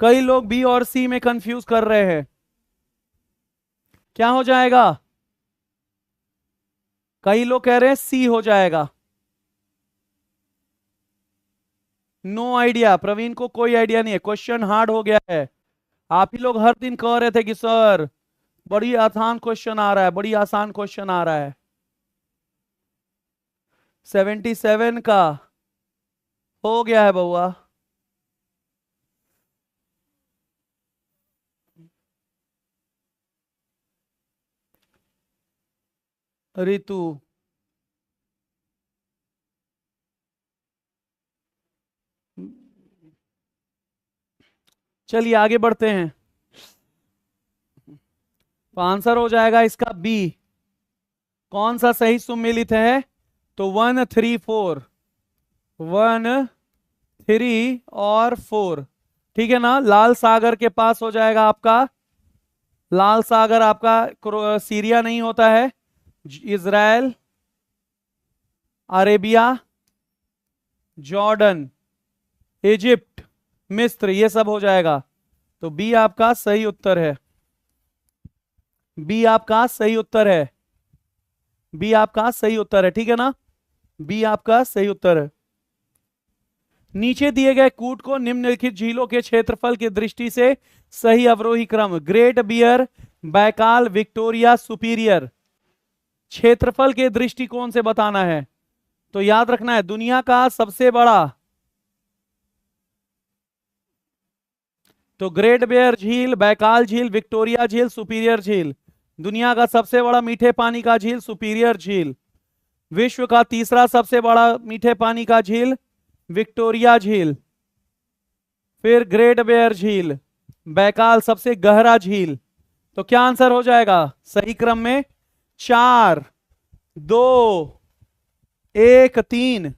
कई लोग बी और सी में कंफ्यूज कर रहे हैं, क्या हो जाएगा? कई लोग कह रहे हैं सी हो जाएगा। नो आइडिया, प्रवीण को कोई आइडिया नहीं है, क्वेश्चन हार्ड हो गया है। आप ही लोग हर दिन कह रहे थे कि सर बड़ी आसान क्वेश्चन आ रहा है, बड़ी आसान क्वेश्चन आ रहा है। 77 का हो गया है बउआ। रितु चलिए आगे बढ़ते हैं। तो आंसर हो जाएगा इसका बी। कौन सा सही सुमेलित है? तो 1 3 4, 1 3 और 4, ठीक है ना। लाल सागर के पास हो जाएगा आपका, लाल सागर आपका सीरिया नहीं होता है, इज़राइल, अरेबिया, जॉर्डन, इजिप्ट, मिस्र, ये सब हो जाएगा। तो बी आपका सही उत्तर है, बी आपका सही उत्तर है, बी आपका सही उत्तर है, ठीक है ना। बी आपका सही उत्तर है। नीचे दिए गए कूट को निम्नलिखित झीलों के क्षेत्रफल की दृष्टि से सही अवरोही क्रम, Great Bear, Baikal, Victoria, Superior, क्षेत्रफल के दृष्टिकोण से बताना है। तो याद रखना है दुनिया का सबसे बड़ा, तो ग्रेट बियर झील, बैकाल झील, विक्टोरिया झील, सुपीरियर झील। दुनिया का सबसे बड़ा मीठे पानी का झील सुपीरियर झील। विश्व का तीसरा सबसे बड़ा मीठे पानी का झील विक्टोरिया झील। फिर ग्रेट बियर झील, बैकाल सबसे गहरा झील। तो क्या आंसर हो जाएगा सही क्रम में? 4 2 1 3,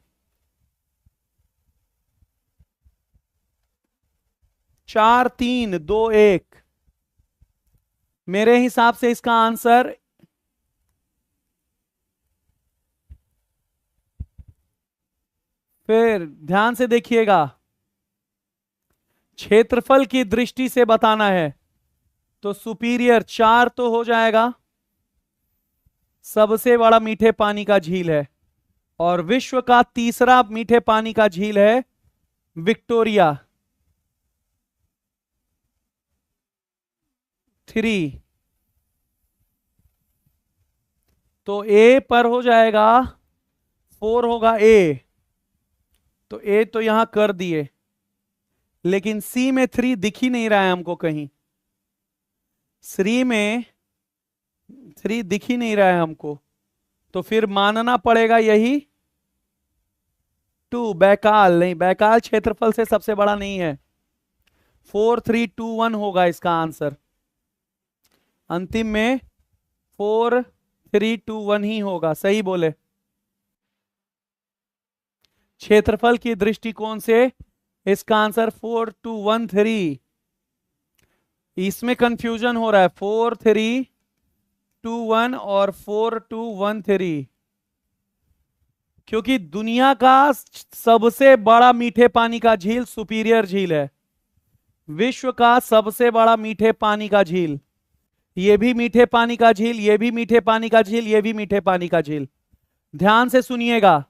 4 3 2 1। मेरे हिसाब से इसका आंसर फिर ध्यान से देखिएगा, क्षेत्रफल की दृष्टि से बताना है तो सुपीरियर 4 तो हो जाएगा, सबसे बड़ा मीठे पानी का झील है। और विश्व का तीसरा मीठे पानी का झील है विक्टोरिया 3। तो ए पर हो जाएगा 4 होगा ए, तो ए तो यहां कर दिए, लेकिन सी में 3 दिख ही नहीं रहा है हमको कहीं, सी में 3 दिख ही नहीं रहा है हमको, तो फिर मानना पड़ेगा यही 2। बैकाल नहीं, बैकाल क्षेत्रफल से सबसे बड़ा नहीं है। 4 3 2 1 होगा इसका आंसर, अंतिम में 4 3 2 1 ही होगा, सही बोले। क्षेत्रफल की दृष्टिकोण से इसका आंसर 4 2 1 3। इसमें कंफ्यूजन हो रहा है 4 3 2 1 और 4 2 1 3, क्योंकि दुनिया का सबसे बड़ा मीठे पानी का झील सुपीरियर झील है, विश्व का सबसे बड़ा मीठे पानी का झील, ये भी मीठे पानी का झील, ये भी मीठे पानी का झील, ये भी मीठे पानी का झील। ध्यान से सुनिएगा,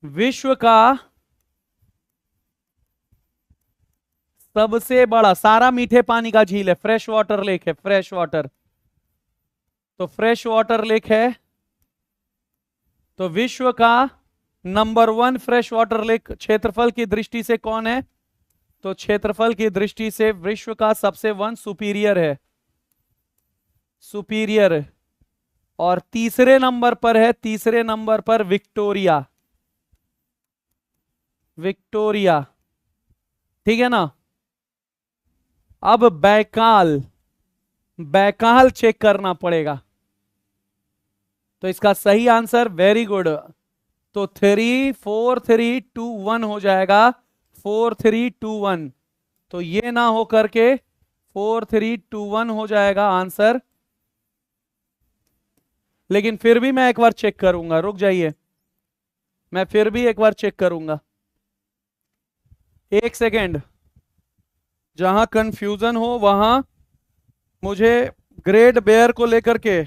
विश्व का सबसे बड़ा सारा मीठे पानी का झील है, फ्रेश वाटर लेक है, फ्रेश वाटर, तो फ्रेश वाटर लेक है तो विश्व का नंबर 1 फ्रेश वाटर लेक क्षेत्रफल की दृष्टि से कौन है? तो क्षेत्रफल की दृष्टि से विश्व का सबसे वन सुपीरियर है, सुपीरियर। और तीसरे नंबर पर है, तीसरे नंबर पर विक्टोरिया, विक्टोरिया। ठीक है ना? अब बैकाल, बैकाल चेक करना पड़ेगा। तो इसका सही आंसर, वेरी गुड, तो 3 4 3 2 1 हो जाएगा, 4 3 2 1। तो ये ना हो करके 4 3 2 1 हो जाएगा आंसर। लेकिन फिर भी मैं एक बार चेक करूंगा, रुक जाइए, मैं फिर भी एक बार चेक करूंगा, एक सेकेंड। जहां कंफ्यूजन हो वहां मुझे ग्रेट बेयर को लेकर के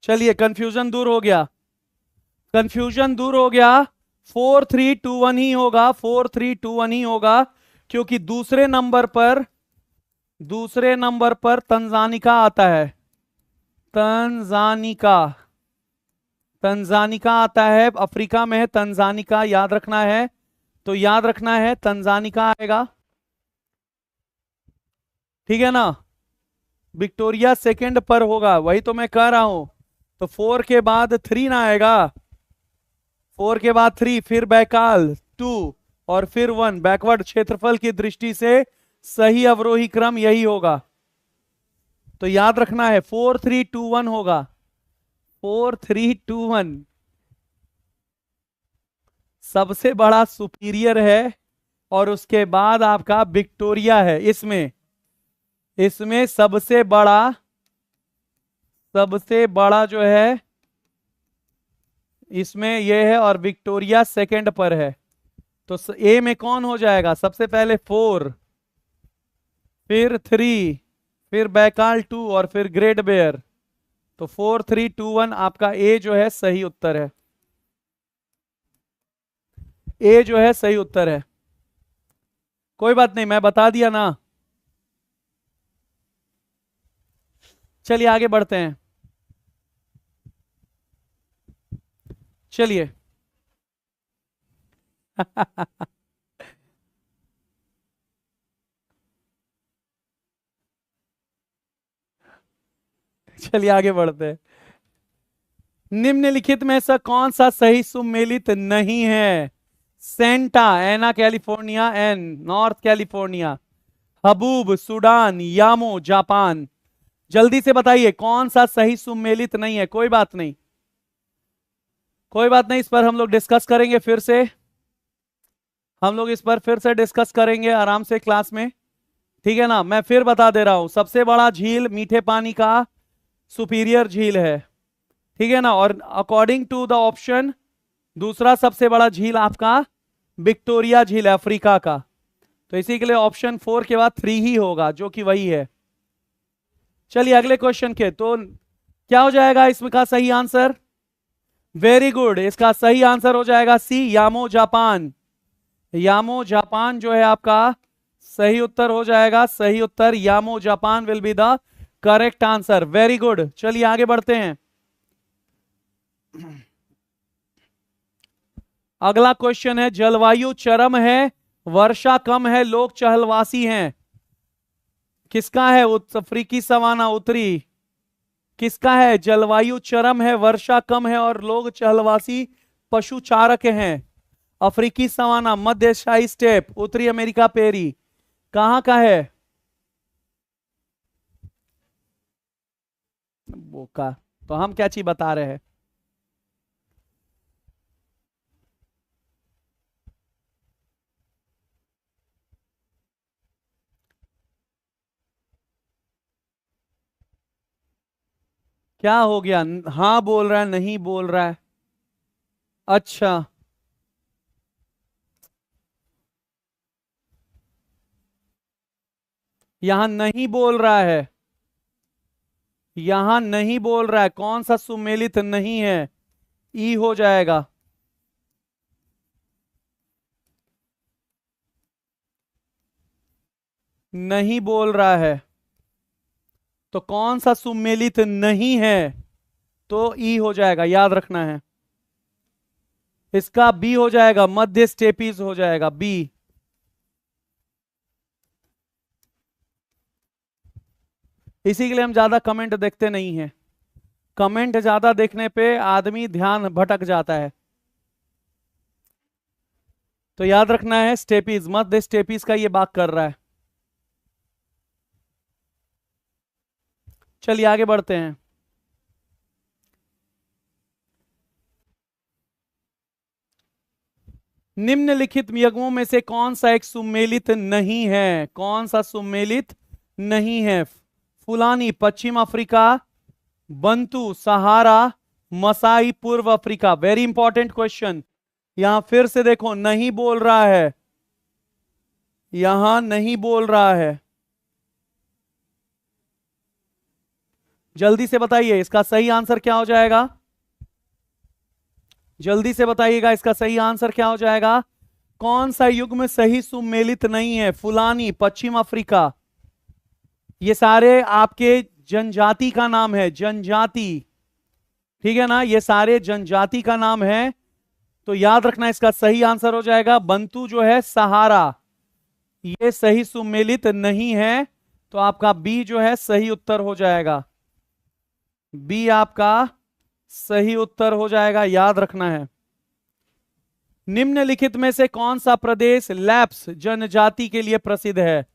चलिए, कंफ्यूजन दूर हो गया, कंफ्यूजन दूर हो गया। 4 3 2 1 ही होगा, 4 3 2 1 ही होगा, क्योंकि दूसरे नंबर पर, दूसरे नंबर पर तंजानिका आता है, तंजानिका, तंजानिका आता है, अफ्रीका में है तंजानिका, याद रखना है। तो याद रखना है तंजानिका आएगा, ठीक है ना? विक्टोरिया सेकंड पर होगा, वही तो मैं कह रहा हूं। तो 4 के बाद 3 ना आएगा, 4 के बाद 3, फिर बैकाल 2 और फिर 1। बैकवर्ड क्षेत्रफल की दृष्टि से सही अवरोही क्रम यही होगा। तो याद रखना है 4 3 2 1 होगा, 4 3 2 1। सबसे बड़ा सुपीरियर है और उसके बाद आपका विक्टोरिया है। इसमें, इसमें सबसे बड़ा, सबसे बड़ा जो है इसमें यह है, और विक्टोरिया सेकंड पर है। तो ए में कौन हो जाएगा? सबसे पहले 4, फिर 3, फिर बैकाल 2 और फिर ग्रेट बेयर। तो 4 3 2 1 आपका ए जो है सही उत्तर है, ए जो है सही उत्तर है। कोई बात नहीं, मैं बता दिया ना। चलिए आगे बढ़ते हैं, चलिए। चलिए आगे बढ़ते हैं। निम्नलिखित में से कौन सा सही सुमेलित नहीं है? सेंटा, एना कैलिफोर्निया, एन north California, haboob Sudan, yamo Japan. जल्दी से बताइए कौन सा सही सुमेलित नहीं है। कोई बात नहीं, कोई बात नहीं, इस पर हम लोग डिस्कस करेंगे फिर से, हम लोग इस पर फिर से डिस्कस करेंगे आराम से क्लास में, ठीक है ना? मैं फिर बता दे रहा हूं, सबसे बड़ा झील मीठे पानी का सुपीरियर झील है, ठीक है ना? और अकॉर्डिंग टू द ऑप्शन दूसरा सबसे बड़ा झील आपका विक्टोरिया झील है, अफ्रीका का। तो इसी के लिए ऑप्शन 4 के बाद 3 ही होगा, जो कि वही है। चलिए अगले क्वेश्चन के, तो क्या हो जाएगा इसमें का सही आंसर? वेरी गुड, इसका सही आंसर हो जाएगा सी, यामो जापान। यामो जापान जो है आपका सही उत्तर हो जाएगा, सही उत्तर yamo Japan will be the correct answer. Very good, चलिए आगे बढ़ते हैं। अगला क्वेश्चन है, जलवायु चरम है, वर्षा कम है, लोग चहलवासी हैं। किसका है? अफ्रीकी सवाना, उत्तरी। किसका है? जलवायु चरम है, वर्षा कम है और लोग चहलवासी पशु चारक हैं। अफ्रीकी सवाना, मध्य एशियाई स्टेप, उत्तरी अमेरिका पेरी, कहां का है? वो का, तो हम क्या चीज बता रहे हैं? क्या हो गया? हाँ बोल रहा है, नहीं बोल रहा है? अच्छा, यहां नहीं बोल रहा है, यहां नहीं बोल रहा है, कौन सा सुमेलित नहीं है? ई हो जाएगा। नहीं बोल रहा है तो कौन सा सुमेलित नहीं है? तो ई हो जाएगा, याद रखना है। इसका बी हो जाएगा, मध्य स्टेपीज हो जाएगा बी। इसी के लिए हम ज्यादा कमेंट देखते नहीं हैं, कमेंट ज्यादा देखने पे आदमी ध्यान भटक जाता है। तो याद रखना है स्टेपीज, मध्य स्टेपीज का ये बात कर रहा है। चलिए आगे बढ़ते हैं। निम्नलिखित यज्ञों में से कौन सा एक सुमेलित नहीं है? कौन सा सुमेलित नहीं है? फुलानी पश्चिम अफ्रीका, बंतु सहारा, मसाई पूर्व अफ्रीका। Very important question. यहां फिर से देखो, नहीं बोल रहा है, यहां नहीं बोल रहा है। जल्दी से बताइए इसका सही आंसर क्या हो जाएगा? जल्दी से बताइएगा इसका सही आंसर क्या हो जाएगा? कौन सा युग्म सही सुमेलित नहीं है? फुलानी पश्चिम अफ्रीका, ये सारे आपके जनजाति का नाम है, जनजाति, ठीक है ना, ये सारे जनजाति का नाम है। तो याद रखना इसका सही आंसर हो जाएगा बंतु जो है सहारा, ये सही सुमेलित नहीं है। तो आपका बी जो है सही उत्तर हो जाएगा, बी आपका सही उत्तर हो जाएगा, याद रखना है। निम्नलिखित में से कौन सा प्रदेश लैप्स जनजाति के लिए प्रसिद्ध है?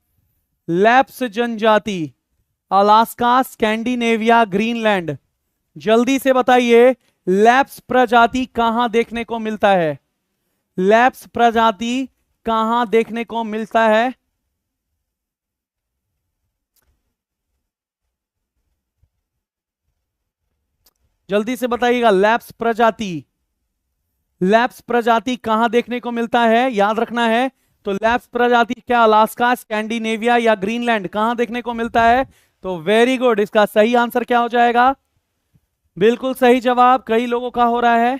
लैप्स जनजाति, अलास्का, स्कैंडिनेविया, ग्रीनलैंड। जल्दी से बताइए लैप्स प्रजाति कहां देखने को मिलता है? लैप्स प्रजाति कहां देखने को मिलता है? जल्दी से बताइएगा, लैप्स प्रजाति, लैप्स प्रजाति कहां देखने को मिलता है? याद रखना है। तो लैप्स प्रजाति क्या अलास्का, स्कैंडिनेविया या ग्रीनलैंड, कहां देखने को मिलता है? तो वेरी गुड, इसका सही आंसर क्या हो जाएगा? बिल्कुल सही जवाब कई लोगों का हो रहा है,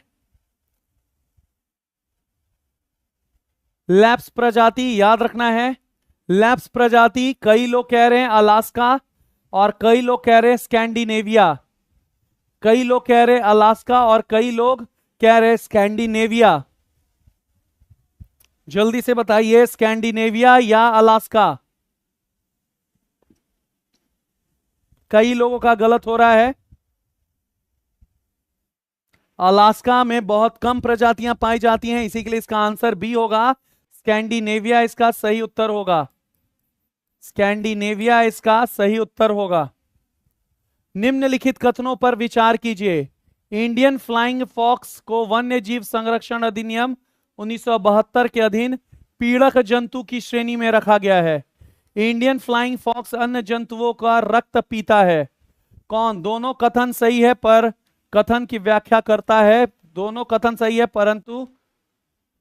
लैप्स प्रजाति। याद रखना है लैप्स प्रजाति, कई लोग कह रहे हैं अलास्का और कई लोग कह रहे हैं स्कैंडिनेविया, कई लोग कह रहे हैं अलास्का और कई लोग कह रहे हैं स्कैंडिनेविया। जल्दी से बताइए स्कैंडिनेविया या अलास्का। कई लोगों का गलत हो रहा है, अलास्का में बहुत कम प्रजातियां पाई जाती हैं, इसी के लिए इसका आंसर बी होगा, स्कैंडिनेविया इसका सही उत्तर होगा, स्कैंडिनेविया इसका सही उत्तर होगा। निम्नलिखित कथनों पर विचार कीजिए। इंडियन फ्लाइंग फॉक्स को वन्य जीव संरक्षण अधिनियम 1972 के अधीन पीड़क जंतु की श्रेणी में रखा गया है। इंडियन फ्लाइंग फॉक्स अन्य जंतुओं का रक्त पीता है। कौन? दोनों कथन सही है, पर कथन की व्याख्या करता है। दोनों कथन सही है परंतु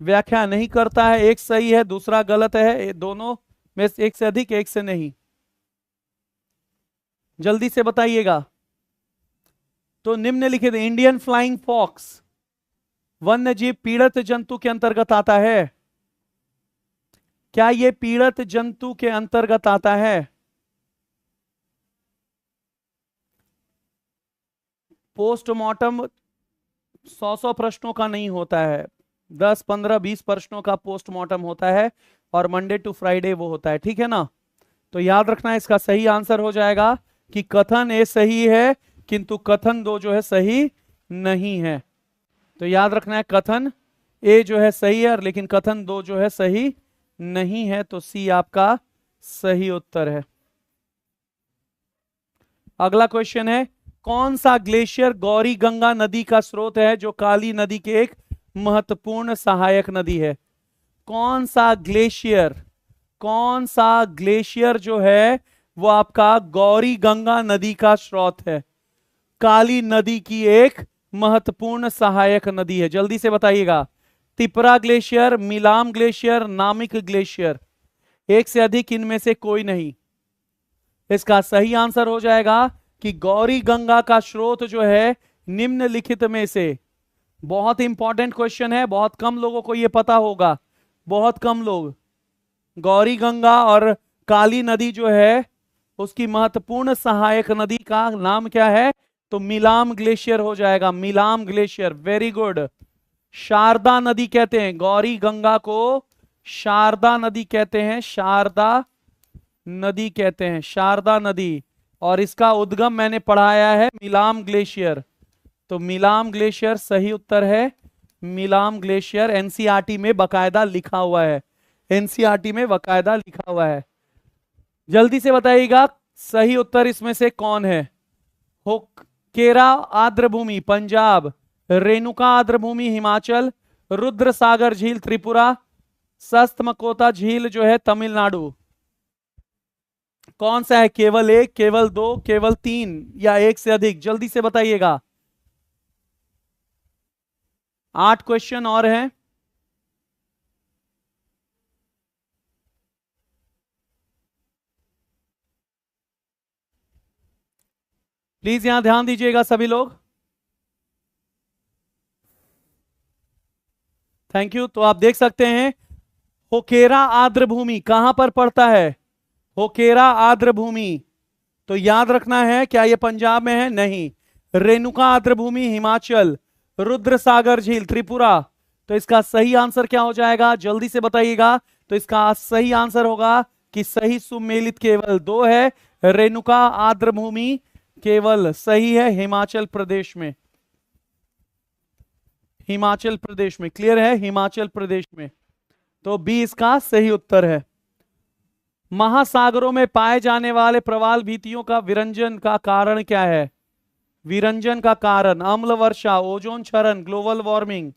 व्याख्या नहीं करता है। एक सही है, दूसरा गलत है, दोनों में एक से अधिक, एक से नहीं। जल्दी से बताइएगा। तो निम्नलिखित इंडियन फ्लाइंग फॉक्स वन्य जीव पीड़ित जंतु के अंतर्गत आता है? क्या यह पीड़ित जंतु के अंतर्गत आता है? पोस्टमार्टम 100 प्रश्नों का नहीं होता है, 10, 15, 20 प्रश्नों का पोस्टमार्टम होता है और मंडे टू फ्राइडे वो होता है, ठीक है ना। तो याद रखना इसका सही आंसर हो जाएगा कि कथन ए सही है किंतु कथन दो जो है सही नहीं है। तो याद रखना है कथन ए जो है सही है लेकिन कथन दो जो है सही नहीं है। तो सी आपका सही उत्तर है। अगला क्वेश्चन है, कौन सा ग्लेशियर गौरी गंगा नदी का स्रोत है जो काली नदी के एक महत्वपूर्ण सहायक नदी है? कौन सा ग्लेशियर, कौन सा ग्लेशियर जो है वो आपका गौरी गंगा नदी का स्रोत है, काली नदी की एक महत्वपूर्ण सहायक नदी है? जल्दी से बताइएगा। तिपरा ग्लेशियर, मिलाम ग्लेशियर, नामिक ग्लेशियर, एक से अधिक इनमें से कोई नहीं। इसका सही आंसर हो जाएगा कि गौरी गंगा का स्रोत जो है निम्नलिखित में से, बहुत इंपॉर्टेंट क्वेश्चन है, बहुत कम लोगों को यह पता होगा, बहुत कम लोग। गौरी गंगा और काली नदी जो है उसकी महत्वपूर्ण सहायक नदी का नाम क्या है? तो मिलाम ग्लेशियर हो जाएगा, Milam glacier. Very good. Sharda नदी कहते हैं गौरी गंगा को, शारदा नदी कहते हैं, शारदा नदी कहते हैं, शारदा नदी। और इसका उद्गम मैंने पढ़ाया है मिलाम ग्लेशियर। तो मिलाम ग्लेशियर सही उत्तर है। मिलाम ग्लेशियर एनसीईआरटी में बकायदा लिखा हुआ है, एनसीईआरटी में बकायदा लिखा हुआ है। जल्दी से बताइएगा सही उत्तर इसमें से कौन है? होकेरा आर्द्रभूमि पंजाब, रेणुका आर्द्रभूमि हिमाचल, रुद्र सागर झील त्रिपुरा, सस्तमकोता झील जो है तमिलनाडु। कौन सा है? केवल एक, केवल दो, केवल तीन, या एक से अधिक? जल्दी से बताइएगा। 8 क्वेश्चन और हैं। प्लीज यहां ध्यान दीजिएगा सभी लोग। Thank you. तो आप देख सकते हैं होकेरा आर्द्रभूमि कहां पर पड़ता है? होकेरा आर्द्रभूमि, तो याद रखना है, क्या यह पंजाब में है? नहीं। रेणुका आर्द्रभूमि हिमाचल, रुद्र सागर झील त्रिपुरा। तो इसका सही आंसर क्या हो जाएगा? जल्दी से बताइएगा। तो इसका सही आंसर होगा कि सही सुमेलित केवल 2 है, रेणुका आर्द्रभूमि केवल सही है हिमाचल प्रदेश में, हिमाचल प्रदेश में। क्लियर है? हिमाचल प्रदेश में। तो बी इसका सही उत्तर है। महासागरों में पाए जाने वाले प्रवाल भित्तियों का विरंजन का कारण क्या है? विरंजन का कारण अम्ल वर्षा, ओजोन क्षरण, ग्लोबल वार्मिंग,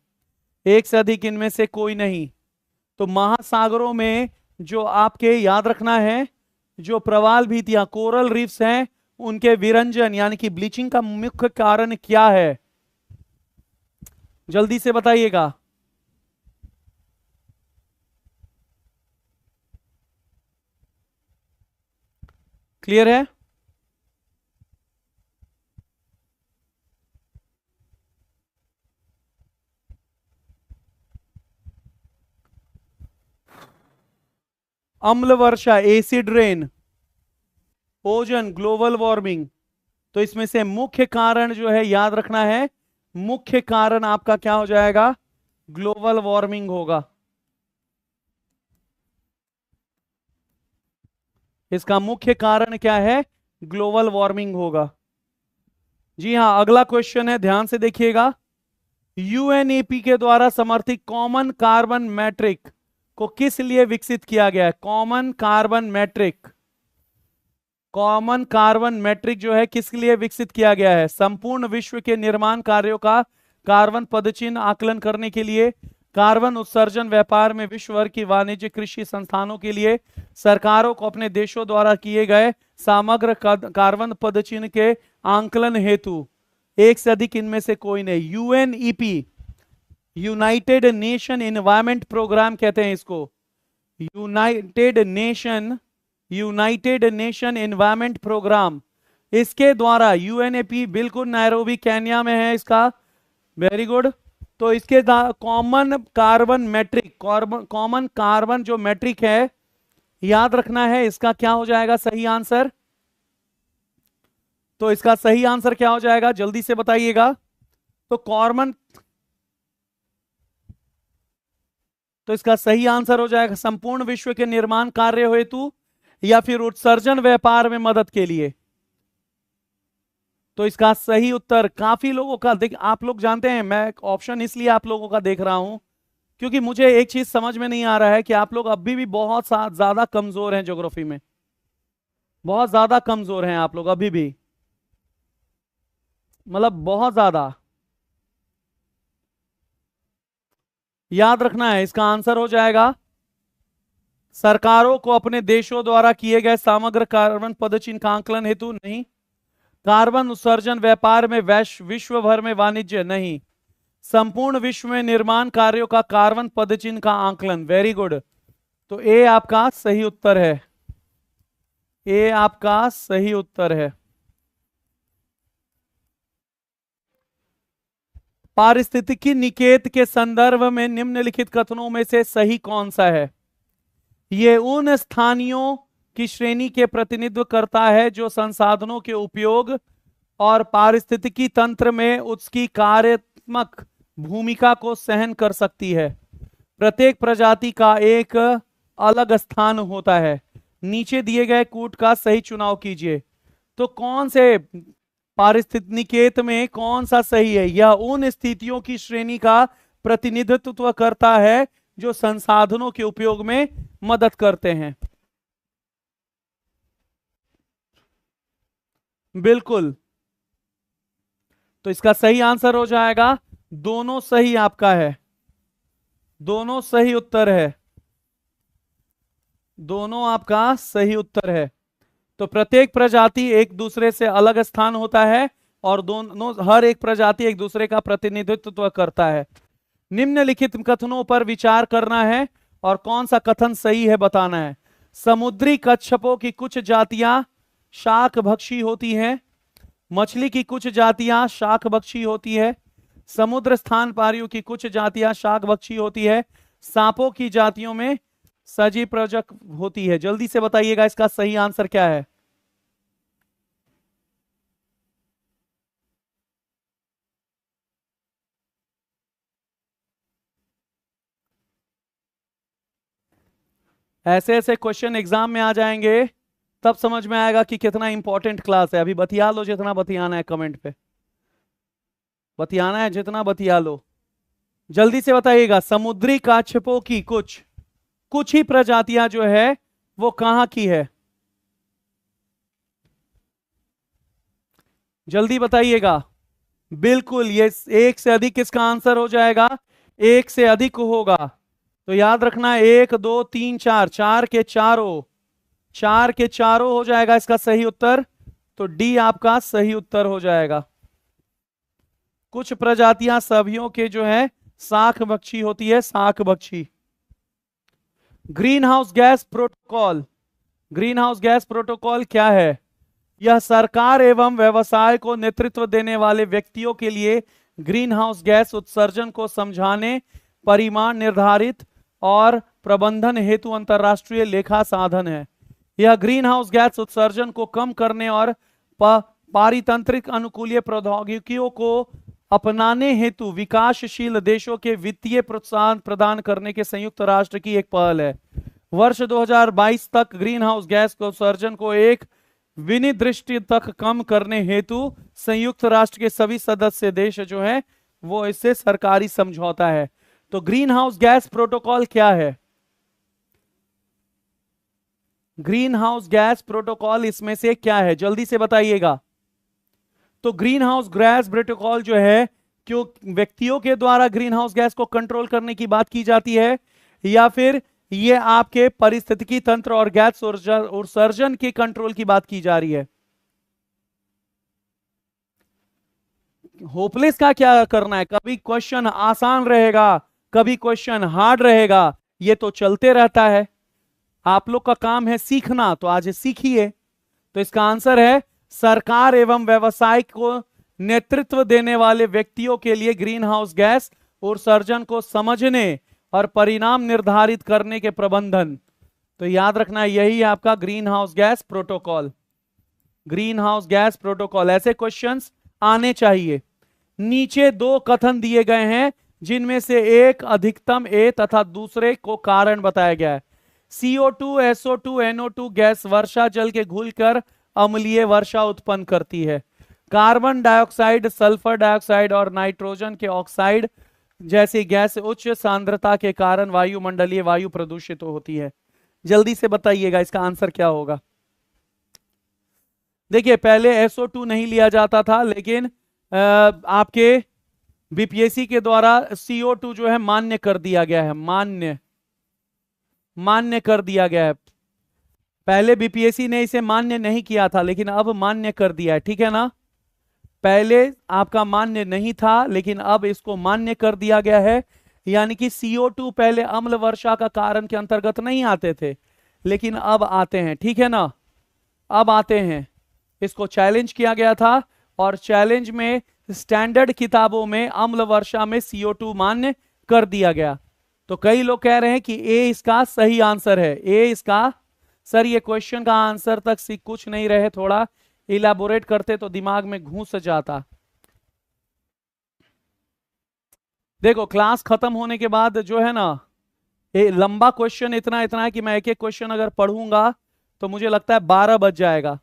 एक से अधिक इनमें से कोई नहीं। तो महासागरों में जो आपके याद रखना है, जो प्रवाल भित्तियां कोरल रीफ्स हैं, उनके विरंजन यानी कि ब्लीचिंग का मुख्य कारण क्या है? जल्दी से बताइएगा। क्लियर है? अम्ल वर्षा, एसिड रेन, ओजन, ग्लोबल वार्मिंग। तो इसमें से मुख्य कारण जो है याद रखना है, मुख्य कारण आपका क्या हो जाएगा? ग्लोबल वार्मिंग होगा। इसका मुख्य कारण क्या है? ग्लोबल वार्मिंग होगा। जी हां, अगला क्वेश्चन है, ध्यान से देखिएगा। यूएनईपी के द्वारा समर्थित कॉमन कार्बन मैट्रिक को किस लिए विकसित किया गया है? Common carbon matric, common carbon matric जो है किस लिए विकसित किया गया है? संपूर्ण विश्व के निर्माण कार्यों का कार्बन पदचिह्न आकलन करने के लिए, कार्बन उत्सर्जन व्यापार में विश्व भर की वाणिज्य कृषि संस्थानों के लिए, सरकारों को अपने देशों द्वारा किए गए समग्र कार्बन पदचिह्न के आंकलन हेतु। एक से अधिक इनमें से कोई नहीं। UNEP, United Nation Environment Programme कहते हैं इसको, यूनाइटेड नेशन एनवायरमेंट प्रोग्राम। इसके द्वारा यूएनईपी बिल्कुल नैरोबी केन्या में है इसका। Very good. तो इसके common carbon matric, common carbon जो मैट्रिक है याद रखना है, इसका क्या हो जाएगा सही आंसर? तो इसका सही आंसर क्या हो जाएगा? जल्दी से बताइएगा। तो कॉमन, तो इसका सही आंसर हो जाएगा संपूर्ण विश्व के निर्माण कार्य हेतु या फिर उत्सर्जन व्यापार में मदद के लिए। तो इसका सही उत्तर काफी लोगों का आप लोग जानते हैं, मैं ऑप्शन इसलिए आप लोगों का देख रहा हूं क्योंकि मुझे एक चीज समझ में नहीं आ रहा है कि आप लोग अभी भी बहुत ज्यादा कमजोर हैं ज्योग्राफी में, बहुत ज्यादा कमजोर हैं आप लोग अभी भी, मतलब बहुत ज्यादा। याद रखना है, इसका आंसर हो जाएगा सरकारों को अपने देशों द्वारा किए गए समग्र कार्बन पदचिह्न का आंकलन हेतु नहीं, कार्बन उत्सर्जन व्यापार में विश्व भर में वाणिज्य नहीं, संपूर्ण विश्व में निर्माण कार्यों का कार्बन पदचिह्न का आंकलन। Very good. तो ए आपका सही उत्तर है। ए आपका सही उत्तर है। पारिस्थितिकी निकेत के संदर्भ में निम्नलिखित कथनों में से सही कौन सा है? ये उन स्थानियों की श्रेणी के प्रतिनिधित्व करता है जो संसाधनों के उपयोग और पारिस्थितिकी तंत्र में उसकी कार्यात्मक भूमिका को सहन कर सकती है। प्रत्येक प्रजाति का एक अलग स्थान होता है। नीचे दिए गए कूट का सही चुनाव कीजिए। तो कौन से पारिस्थितिक में कौन सा सही है? यह उन स्थितियों की श्रेणी का प्रतिनिधित्व करता है जो संसाधनों के उपयोग में मदद करते हैं। बिल्कुल, तो इसका सही आंसर हो जाएगा, दोनों सही आपका है, दोनों सही उत्तर है, दोनों आपका सही उत्तर है। तो प्रत्येक प्रजाति एक दूसरे से अलग स्थान होता है और दोनों, हर एक प्रजाति एक दूसरे का प्रतिनिधित्व करता है। निम्नलिखित कथनों पर विचार करना है और कौन सा कथन सही है बताना है। समुद्री कच्छपों की कुछ जातियां शाकभक्षी होती हैं। मछली की कुछ जातियां शाकभक्षी होती है। समुद्र स्तनपारियों की कुछ जातियां शाकभक्षी होती है। सांपों की जातियों में सजीप्रजक होती है। जल्दी से बताइएगा इसका सही आंसर क्या है। ऐसे ऐसे क्वेश्चन एग्जाम में आ जाएंगे, तब समझ में आएगा कि कितना इंपॉर्टेंट क्लास है। अभी बतिया लो जितना बतियाना है, कमेंट पे बतियाना है जितना बतिया लो। जल्दी से बताइएगा, समुद्री कच्छपों की कुछ ही प्रजातियां जो है वो कहां की है? जल्दी बताइएगा। बिल्कुल, ये एक से अधिक किसका आंसर हो जाएगा? एक से अधिक होगा। तो याद रखना, 1 2 3 4, चार के चारों हो जाएगा इसका सही उत्तर। तो डी आपका सही उत्तर हो जाएगा। कुछ प्रजातियां सभियों के जो है शाकभक्षी होती है, शाकभक्षी। Greenhouse gas protocol, greenhouse gas protocol क्या है? यह सरकार एवं व्यवसाय को नेतृत्व देने वाले व्यक्तियों के लिए ग्रीन हाउस गैस उत्सर्जन को समझाने, परिमाण निर्धारित और प्रबंधन हेतु अंतर्राष्ट्रीय लेखा साधन है। यह ग्रीन हाउस गैस उत्सर्जन को कम करने और पारितंत्रिक अनुकूलीय प्रौद्योगिकियों को अपनाने हेतु विकासशील देशों के वित्तीय प्रोत्साहन प्रदान करने के संयुक्त राष्ट्र की एक पहल है। वर्ष 2022 तक ग्रीन हाउस गैस को उत्सर्जन को एक विनिर्दिष्ट तक कम करने हेतु संयुक्त राष्ट्र के सभी सदस्य देश जो है वो इससे सरकारी समझौता है। तो ग्रीन हाउस गैस प्रोटोकॉल क्या है? ग्रीन हाउस गैस प्रोटोकॉल इसमें से क्या है? जल्दी से बताइएगा। तो ग्रीन हाउस गैस प्रोटोकॉल जो है, क्यों व्यक्तियों के द्वारा ग्रीन हाउस गैस को कंट्रोल करने की बात की जाती है, या फिर ये आपके पारिस्थितिकी तंत्र और गैस उत्सर्जन के कंट्रोल की बात की जा रही है? होपलेस का क्या करना है? कभी क्वेश्चन आसान रहेगा, कभी क्वेश्चन हार्ड रहेगा, ये तो चलते रहता है। आप लोग का काम है सीखना, तो आज सीखिए। तो इसका आंसर है सरकार एवं व्यवसाय को नेतृत्व देने वाले व्यक्तियों के लिए ग्रीन हाउस गैस उत्सर्जन को समझने और परिणाम निर्धारित करने के प्रबंधन। तो याद रखना, यही आपका green house gas protocol, greenhouse gas protocol. ऐसे क्वेश्चंस आने चाहिए। नीचे 2 कथन दिए गए हैं जिनमें से एक अधिकतम ए तथा दूसरे को कारण बताया गया है। CO2, SO2, NO2 गैस वर्षा जल के घुलकर अम्लीय वर्षा उत्पन्न करती है। कार्बन डाइऑक्साइड, सल्फर डाइऑक्साइड और नाइट्रोजन के ऑक्साइड जैसी गैस उच्च सांद्रता के कारण वायुमंडलीय वायु प्रदूषित होती है। जल्दी से बताइएगा इसका आंसर क्या होगा। देखिए, पहले SO2 नहीं लिया जाता था, लेकिन आपके बीपीएससी के द्वारा CO2 जो है मान्य कर दिया गया है। मान्य कर दिया गया है। पहले बीपीएससी ने इसे मान्य नहीं किया था, लेकिन अब मान्य कर दिया है। ठीक है ना? पहले आपका मान्य नहीं था, लेकिन अब इसको मान्य कर दिया गया है। यानी कि CO2 पहले अम्ल वर्षा का कारण के अंतर्गत नहीं आते थे, लेकिन अब आते हैं। ठीक है ना? अब आते हैं, इसको चैलेंज किया गया था और चैलेंज में स्टैंडर्ड किताबों में अम्ल वर्षा में CO2 मान्य कर दिया गया। तो कई लोग कह रहे हैं कि ए इसका सही आंसर है। ए इसका, सर ये क्वेश्चन का आंसर तक सीख कुछ नहीं रहे, थोड़ा इलाबोरेट करते तो दिमाग में घुस जाता। देखो क्लास खत्म होने के बाद जो है ना, ये लंबा क्वेश्चन इतना इतना है कि मैं एक एक क्वेश्चन अगर पढ़ूंगा तो मुझे लगता है 12 बज जाएगा,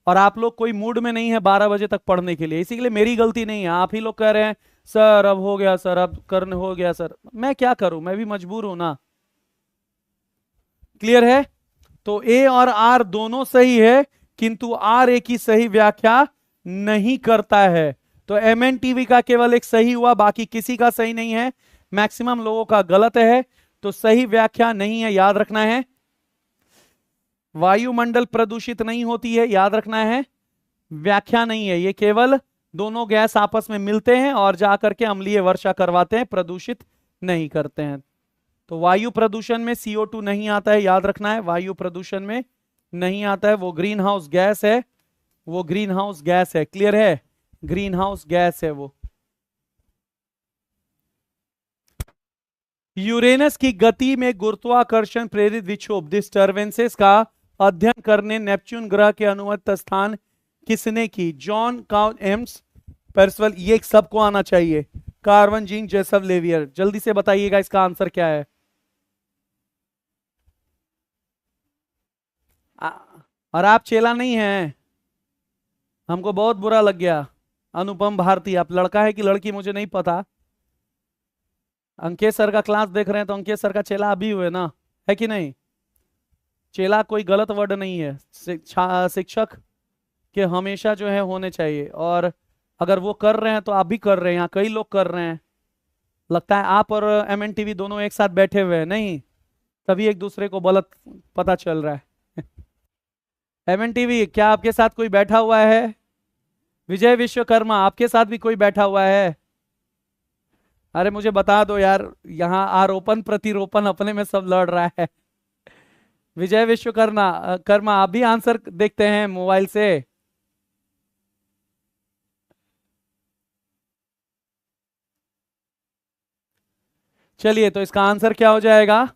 और आप लोग कोई मूड में नहीं है 12 बजे तक पढ़ने के लिए। इसी के लिए मेरी गलती नहीं है, आप ही लोग कह रहे हैं सर अब हो गया, सर अब करने हो गया, सर मैं क्या करूं, मैं भी मजबूर हूं ना। क्लियर है? तो ए और आर दोनों सही है, किंतु आर ए की सही व्याख्या नहीं करता है। तो MNTV का केवल एक सही हुआ, बाकी किसी का सही नहीं है, मैक्सिमम लोगों का गलत है। तो सही व्याख्या नहीं है, याद रखना है। वायुमंडल प्रदूषित नहीं होती है, याद रखना है, व्याख्या नहीं है, ये केवल दोनों गैस आपस में मिलते हैं और जाकर के अम्लीय वर्षा करवाते हैं, प्रदूषित नहीं करते हैं। तो वायु प्रदूषण में CO2 नहीं आता है, याद रखना है, वायु प्रदूषण में नहीं आता है, वो ग्रीन हाउस गैस है, वो ग्रीन हाउस गैस है। क्लियर है? ग्रीन हाउस गैस है वो। यूरेनस की गति में गुरुत्वाकर्षण प्रेरित विक्षोभ डिस्टर्बेंसेस का अध्ययन करने नेपच्यून ग्रह के अनुमत स्थान किसने की? जॉन काउ एम्स पर्सवल। ये सबको आना चाहिए। कार्वन जीन जेसव लेवियर। जल्दी से बताइएगा इसका आंसर क्या है। और आप चेला नहीं हैं, हमको बहुत बुरा लग गया। अनुपम भारती, आप लड़का है कि लड़की मुझे नहीं पता। अंकेश सर का क्लास देख रहे हैं तो अंकेश सर का चेला अभी हुए ना, है कि नहीं? चेला कोई गलत वर्ड नहीं है, शिक्षक के हमेशा जो है होने चाहिए, और अगर वो कर रहे हैं तो आप भी कर रहे हैं, यहाँ कई लोग कर रहे हैं। लगता है आप और MNTV दोनों एक साथ बैठे हुए हैं, नहीं तभी एक दूसरे को गलत पता चल रहा है। MNTV क्या आपके साथ कोई बैठा हुआ है? विजय विश्वकर्मा आपके साथ भी कोई बैठा हुआ है? अरे मुझे बता दो यार, यहाँ आरोपण प्रतिरोपण अपने में सब लड़ रहा है। विजय कर्मा आप भी आंसर देखते हैं मोबाइल से? चलिए, तो इसका आंसर क्या हो जाएगा?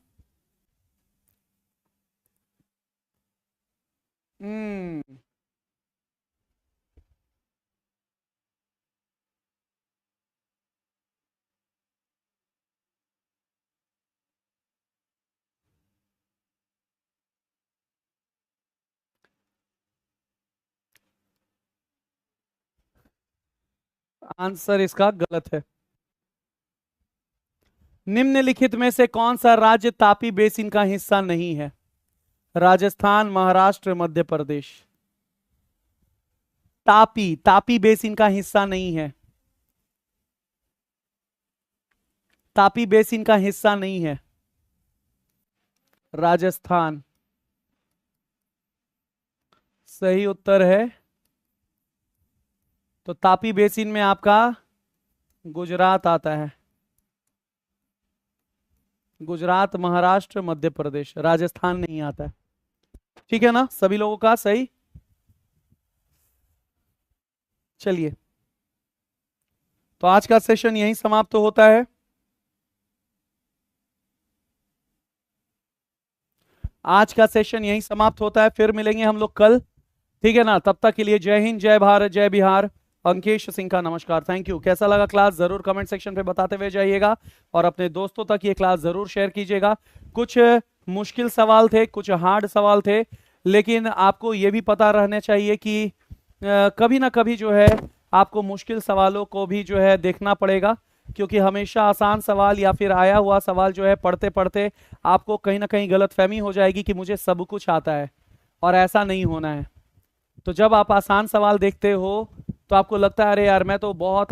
आंसर इसका गलत है। निम्नलिखित में से कौन सा राज्य तापी बेसिन का हिस्सा नहीं है? राजस्थान, महाराष्ट्र, मध्य प्रदेश। तापी बेसिन का हिस्सा नहीं है, तापी बेसिन का हिस्सा नहीं है। राजस्थान सही उत्तर है। तो तापी बेसिन में आपका गुजरात आता है। गुजरात, महाराष्ट्र, मध्य प्रदेश, राजस्थान नहीं आता है। ठीक है ना, सभी लोगों का सही। चलिए, तो आज का सेशन यहीं समाप्त तो होता है। आज का सेशन यहीं समाप्त होता है, फिर मिलेंगे हम लोग कल। ठीक है ना, तब तक के लिए जय हिंद, जय भारत, जय बिहार। अंकेश सिंह का नमस्कार, थैंक यू। कैसा लगा क्लास जरूर कमेंट सेक्शन पे बताते हुए जाइएगा, और अपने दोस्तों तक ये क्लास जरूर शेयर कीजिएगा। कुछ मुश्किल सवाल थे, कुछ हार्ड सवाल थे, लेकिन आपको ये भी पता रहना चाहिए कि कभी ना कभी जो है आपको मुश्किल सवालों को भी जो है देखना पड़ेगा, क्योंकि हमेशा आसान सवाल या फिर आया हुआ सवाल जो है पढ़ते पढ़ते आपको कहीं ना कहीं गलतफहमी हो जाएगी कि मुझे सब कुछ आता है, और ऐसा नहीं होना है। तो जब आप आसान सवाल देखते हो तो आपको लगता है अरे यार मैं तो बहुत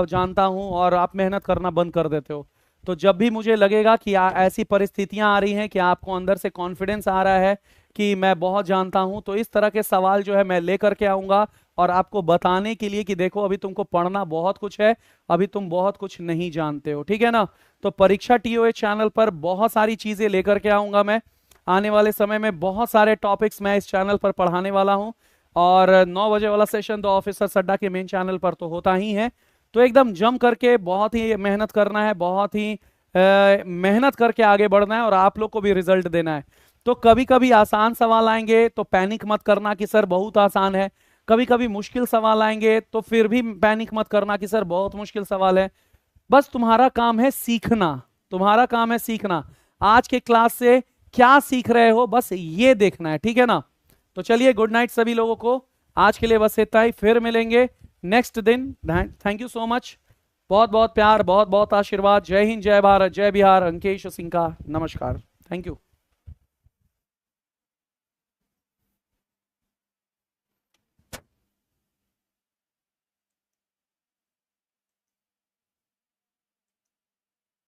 जानता हूं, और आप मेहनत करना बंद कर देते हो। तो जब भी मुझे लगेगा कि ऐसी परिस्थितियां आ रही हैं कि आपको अंदर से कॉन्फिडेंस आ रहा है कि मैं बहुत जानता हूं, तो इस तरह के सवाल जो है मैं लेकर के आऊंगा, और आपको बताने के लिए कि देखो अभी तुमको पढ़ना बहुत कुछ है, अभी तुम बहुत कुछ नहीं जानते हो। ठीक है ना, तो परीक्षा TOA चैनल पर बहुत सारी चीजें लेकर के आऊंगा मैं। आने वाले समय में बहुत सारे टॉपिक्स मैं इस चैनल पर पढ़ाने वाला हूं, और 9 बजे वाला सेशन तो ऑफिसर अड्डा के मेन चैनल पर तो होता ही है। तो एकदम जम करके बहुत ही मेहनत करना है, बहुत ही मेहनत करके आगे बढ़ना है, और आप लोग को भी रिजल्ट देना है। तो कभी कभी आसान सवाल आएंगे तो पैनिक मत करना कि सर बहुत आसान है, कभी कभी मुश्किल सवाल आएंगे तो फिर भी पैनिक मत करना कि सर बहुत मुश्किल सवाल है। बस तुम्हारा काम है सीखना, तुम्हारा काम है सीखना। आज के क्लास से क्या सीख रहे हो बस ये देखना है, ठीक है ना। तो चलिए, गुड नाइट सभी लोगों को। आज के लिए बस इतना ही, फिर मिलेंगे नेक्स्ट दिन। थैंक यू सो मच, बहुत बहुत प्यार, बहुत बहुत आशीर्वाद। जय हिंद, जय भारत, जय बिहार। अंकेश सिंह का नमस्कार, थैंक यू।